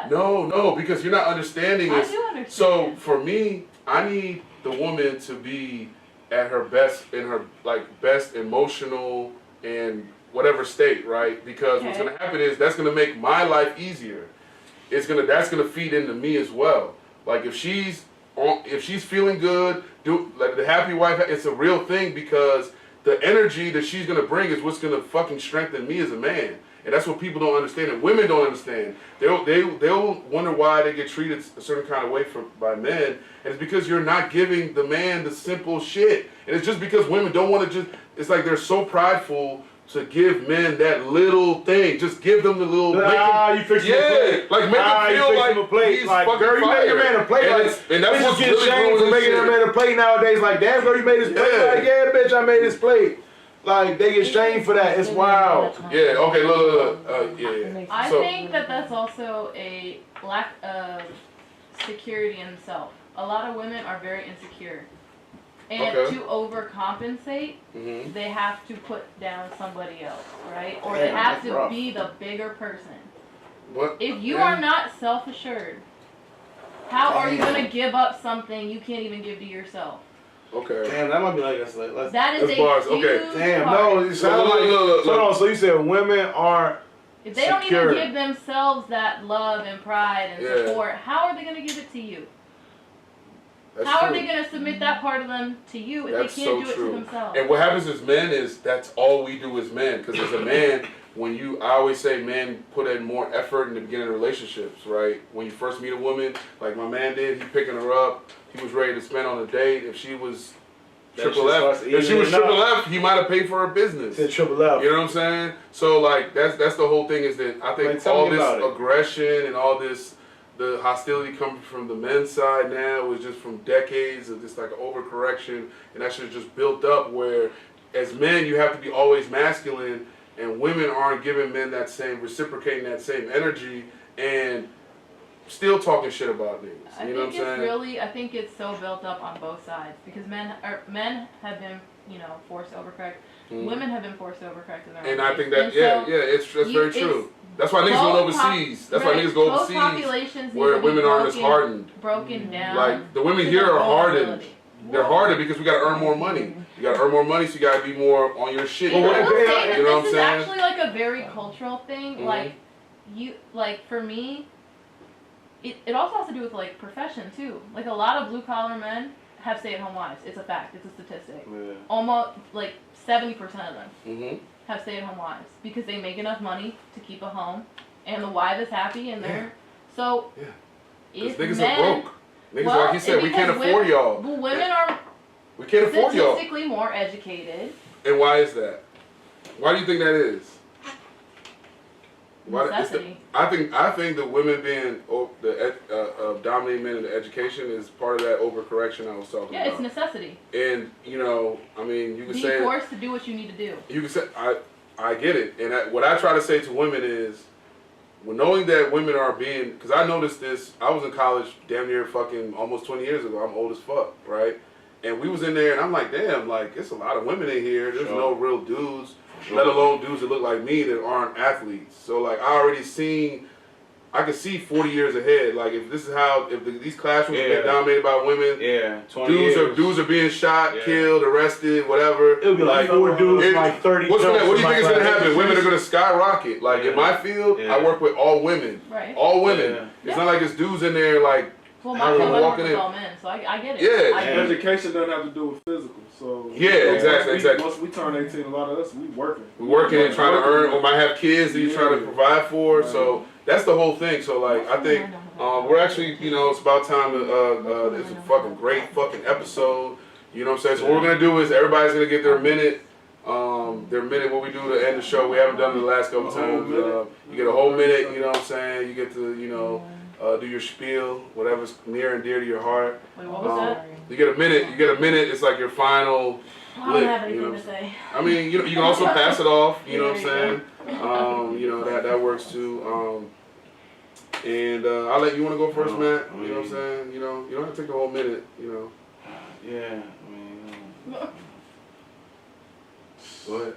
No, because you're not understanding this.
I do understand.
So for me, I need the woman to be at her best, in her best emotional and whatever state, right? Because what's gonna happen is that's gonna make my life easier. That's gonna feed into me as well. Like if she's feeling good, like the happy wife, it's a real thing, because the energy that she's gonna bring is what's gonna fucking strengthen me as a man. And that's what people don't understand, and women don't understand. They'll wonder why they get treated a certain kind of way by men, and it's because you're not giving the man the simple shit. And it's just because women don't want to it's like they're so prideful to give men that little thing. Just give them the little.
You fix the plate.
Like make them feel like
a plate.
He's
like,
fucking
girl, you
fire.
make a man a plate.
And that's what's
get
really
shamed for making a man a plate nowadays. Like, damn, girl, you made this plate. Like, yeah, bitch, I made this plate. Like, they get shamed for that. It's wild.
Yeah, okay, look.
I think that's also a lack of security in themselves. A lot of women are very insecure. And to overcompensate, they have to put down somebody else, right? Or they have to be the bigger person. If you are not self-assured, how are you going to give up something you can't even give to yourself?
Okay. Damn, that might be like that's
that is a
bars.
huge
Damn,
part.
No, it sounds like. Hold on, so you said women aren't.
If they don't even give themselves that love and pride and support, how are they going to give it to you? How are they going to submit that part of them to you if they can't do it to themselves?
And what happens as men is that's all we do as men. Because as a man, I always say men put in more effort in the beginning of relationships, right? When you first meet a woman, like my man did, he picking her up. He was ready to spend on a date. If she was triple F, he might have paid for her business.
Triple F.
You know what I'm saying? So like that's the whole thing is that I think all this aggression and all this, the hostility coming from the men's side now is just from decades of just like an overcorrection, and that shit just built up where as men you have to be always masculine, and women aren't giving men that same, reciprocating that same energy, and still talking shit about niggas. You know what I'm saying?
I think it's so built up on both sides, because men have been, forced to overcorrect. Women have been forced to overcorrect in their own
And I
ways.
think that, that's very true. That's why niggas go overseas. That's why niggas go overseas where women aren't as hardened.
Broken down.
Like, the women here are hardened. They're hardened because we gotta earn more money. You gotta earn more money, so you gotta be more on your shit.
You know what I'm saying?
You know what I'm
This is
saying?
actually like like a very cultural thing. Like for me, it also has to do with like profession too. Like a lot of blue collar men have stay-at-home wives. It's a fact. It's a statistic. Yeah. Almost like 70% of them have stay-at-home wives because they make enough money to keep a home, and the wife is happy, and they're so.
If niggas are broke. Niggas, like you said, we can't afford y'all.
Women are.
We can't afford y'all.
Statistically more educated.
And why is that? Why do you think that is?
Necessity.
I think the women being dominating men in the education is part of that overcorrection I was talking about.
Yeah, it's necessity.
And you know, I mean, you can say
being forced to do what you need to do.
You can say I get it, and what I try to say to women is, well, knowing that women are being, because I noticed this. I was in college damn near fucking almost 20 years ago. I'm old as fuck, right? And we was in there, and I'm like, damn, like it's a lot of women in here. There's no real dudes. Let alone dudes that look like me that aren't athletes. So like I could see 40 years ahead. Like if this is how, these classrooms get dominated by women, dudes are being shot, killed, arrested, whatever.
It'll be like 4 dudes, like 30.
What do you think is gonna happen? Women are gonna skyrocket. Like in my field, I work with all women.
Right.
All women. It's not like it's dudes in there like.
Well, my field I work with all men, so I get it.
Yeah.
Education doesn't have to do with physical. So
exactly.
Once we turn 18, a lot of us we working.
We working and trying to earn, or might have kids that you're trying to provide for. Right. So that's the whole thing. So like I think we're actually, you know, it's about time to it's a fucking great fucking episode. You know what I'm saying? So what we're gonna do is everybody's gonna get their minute. What we do to end the show. We haven't done it the last couple times. You get a whole minute. You know what I'm saying? You get to, you know. Do your spiel, whatever's near and dear to your heart.
Wait, what was that?
You get a minute. It's like your final.
I don't have anything to say.
I mean, you can also pass it off. You know what I'm saying? You know that works too. And I'll let you want to go first, Matt. You know what I'm saying? You know, you don't have to take the whole minute. You know.
Yeah, I mean.
Go ahead.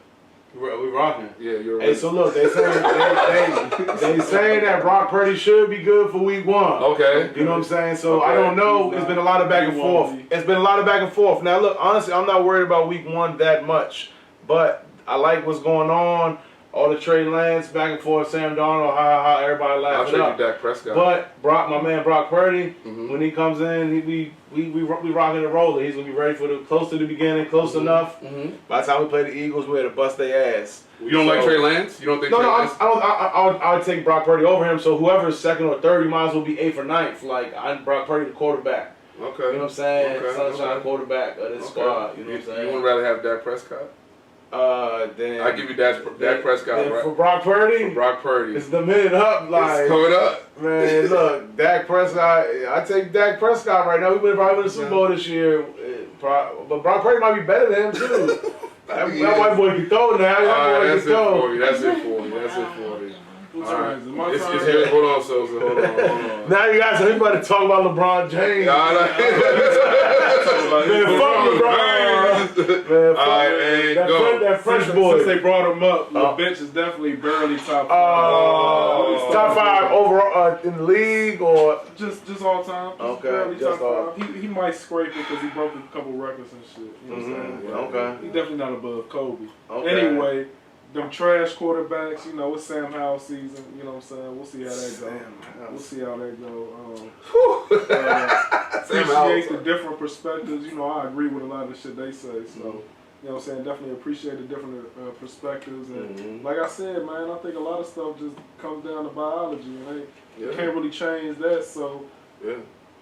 We rocking.
Yeah, you're right.
Hey, so look, they saying that Brock Purdy should be good for week 1.
Okay.
You know what I'm saying? So I don't know. It's been a lot of back and forth. It's been a lot of back and forth. Now look, honestly, I'm not worried about week 1 that much, but I like what's going on. All the Trey Lance back and forth, Sam Darnold, how everybody laughing up.
Dak Prescott.
But my man Brock Purdy, when he comes in, we rocking and rolling. He's gonna be ready for close to the beginning, close enough. By the time we play the Eagles, we're to bust their ass.
You don't like Trey Lance? You don't think?
I would take Brock Purdy over him. So whoever's second or third, he might as well be 8th or 9th. Like I'm Brock Purdy, the quarterback.
Okay.
You know what I'm saying? Sunshine quarterback of this squad. You know what I'm saying?
You would rather have Dak Prescott?
Then
I give you Dak Prescott, right?
For Brock Purdy?
For Brock Purdy.
It's the minute up, like.
It's coming up.
Man, look, Dak Prescott, I take Dak Prescott right now. We would probably win the Super Bowl this year. But Brock Purdy might be better than him, too. that white boy can throw now.
That's it for you. All right. It's here. Hold on, Sosa. Hold on.
Now you guys, we about to talk about LeBron James. Man, fuck LeBron. Man, fuck that French boy.
Since they brought him up, the bench is definitely barely top 5.
Top 5 overall in the league, or
just all time.
Okay,
just top 5. He might scrape it because he broke a couple records and shit. You know what I'm saying?
Okay.
He's definitely not above Kobe.
Okay.
Anyway. Them trash quarterbacks, you know, it's Sam Howell's season, you know what I'm saying? We'll see how that goes. We'll see how that goes. Appreciate the different perspectives. You know, I agree with a lot of the shit they say. So, you know what I'm saying? Definitely appreciate the different perspectives. And like I said, man, I think a lot of stuff just comes down to biology. And you can't really change that. So,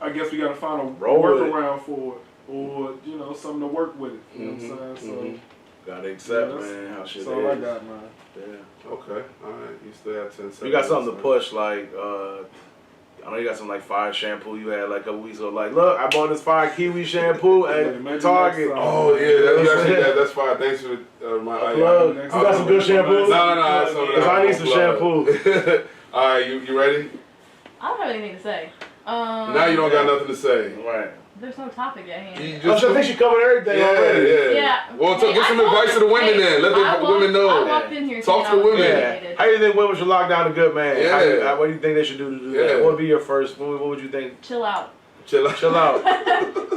I guess we got to find a workaround for it. Or, you know, something to work with it. You know what I'm saying? So.
Gotta accept, man, how shit is.
That's all I got, man.
Yeah.
Okay. All right. You still have 10 seconds.
You got something to push, like, I know you got some, like, fire shampoo you had, like, a couple weeks ago. Like, look, I bought this fire kiwi shampoo at Target.
Oh, yeah. That's fire. Thanks for my
plug. You got some good shampoo?
No.
Because I need some shampoo.
All right. You ready?
I don't have anything to say.
Now you don't got nothing to say.
Right.
There's no topic at hand.
I think she covered everything already.
Yeah.
Well, get some advice to the women then. Let the women know.
I walked in here.
Talk to the women.
How do you think women should lock down a good man?
Yeah.
What do you think they should do to do that? What would be your first? What would you think?
Chill out.
Chill out.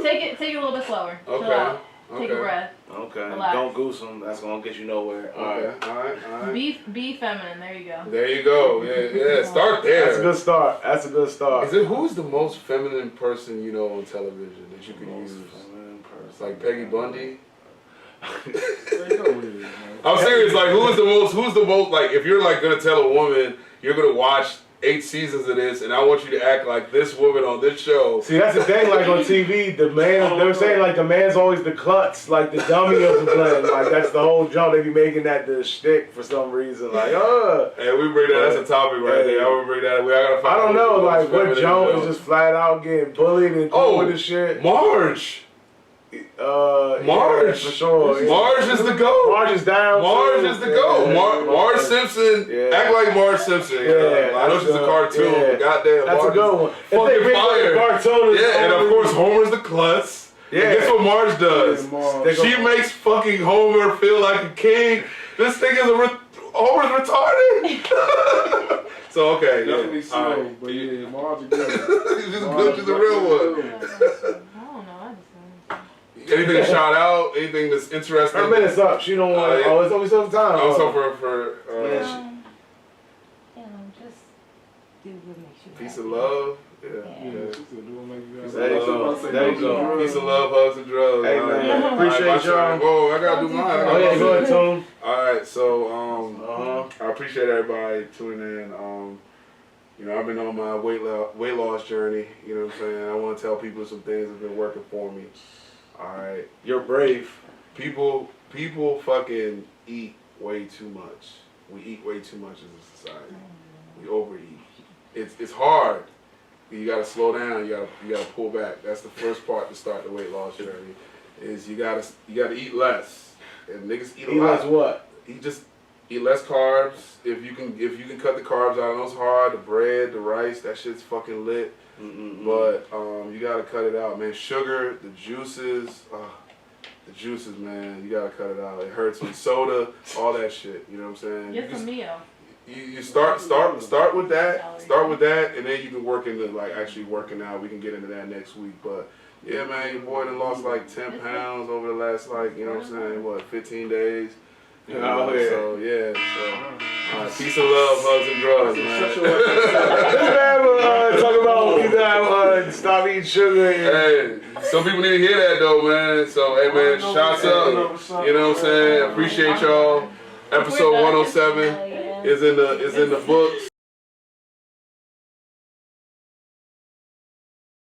Take it a little bit slower.
Okay.
Chill out. Take a breath.
Okay.
Relax.
Don't goose them. That's gonna get you nowhere.
Okay. All right.
Be feminine. There you go.
There you go. Yeah. Start there.
That's a good start. That's a good start.
Who's the most feminine person you know on television that you can use? It's like Peggy Bundy. I'm serious. Like, who's the most? Like, if you're like gonna tell a woman you're gonna watch 8 seasons of this, and I want you to act like this woman on this show.
See, that's the thing. Like on TV, the man, they're saying like the man's always the klutz, like the dummy of the blend. Like that's the whole jump. They be making that the shtick for some reason. Like,
Hey, we bring that. That's a topic right there. I would bring that. I
don't know. Like what Joan is just flat out getting bullied and with the shit.
Marge. Marge,
yeah, for sure.
Marge is the GOAT.
Marge is down.
Marge is the GOAT. Marge Simpson. Act like Marge Simpson. I know she's a cartoon. But goddamn,
that's
Marge
a good one.
Fucking fire.
Cartoon
And of course Homer's the klutz. And guess what Marge does? She makes fucking Homer feel like a king. This thing is Homer's retarded. So okay,
definitely slow, but yeah, Marge is good.
She's a real one. Anything to shout out? Anything that's interesting?
Her minute's up. She don't want. It's only some time.
Also for
just do what makes you
peace
happy.
of love.
There you go.
Peace of love, hugs, and drugs.
Hey man, appreciate y'all.
Whoa, I gotta do mine.
Oh yeah, go ahead, Tone.
All right, so I appreciate everybody tuning in. You know, I've been on my weight loss journey. You know what I'm saying? I want to tell people some things that have been working for me. All right, you're brave. People fucking eat way too much. We eat way too much as a society. We overeat. It's hard. You gotta slow down. You gotta pull back. That's the first part to start the weight loss journey. Is you gotta eat less. And niggas eat a lot.
Eat less what?
Eat less carbs. If you can cut the carbs out, I know it's hard. The bread, the rice, that shit's fucking lit. But you gotta cut it out, man. Sugar, the juices, man. You gotta cut it out. It hurts with soda, all that shit. You know what I'm saying?
Get some meal.
You start with that. Start with that, and then you can work into like actually working out. We can get into that next week. But yeah, man, your boy done lost like 10 pounds over the last 15 days. You know, so peace and love, hugs and drugs, man.
This man talk about stop eating sugar.
Hey, some people need to hear that though, man. So hey, man, shots up. You know what I'm saying? Appreciate y'all. Episode 107 is in the books.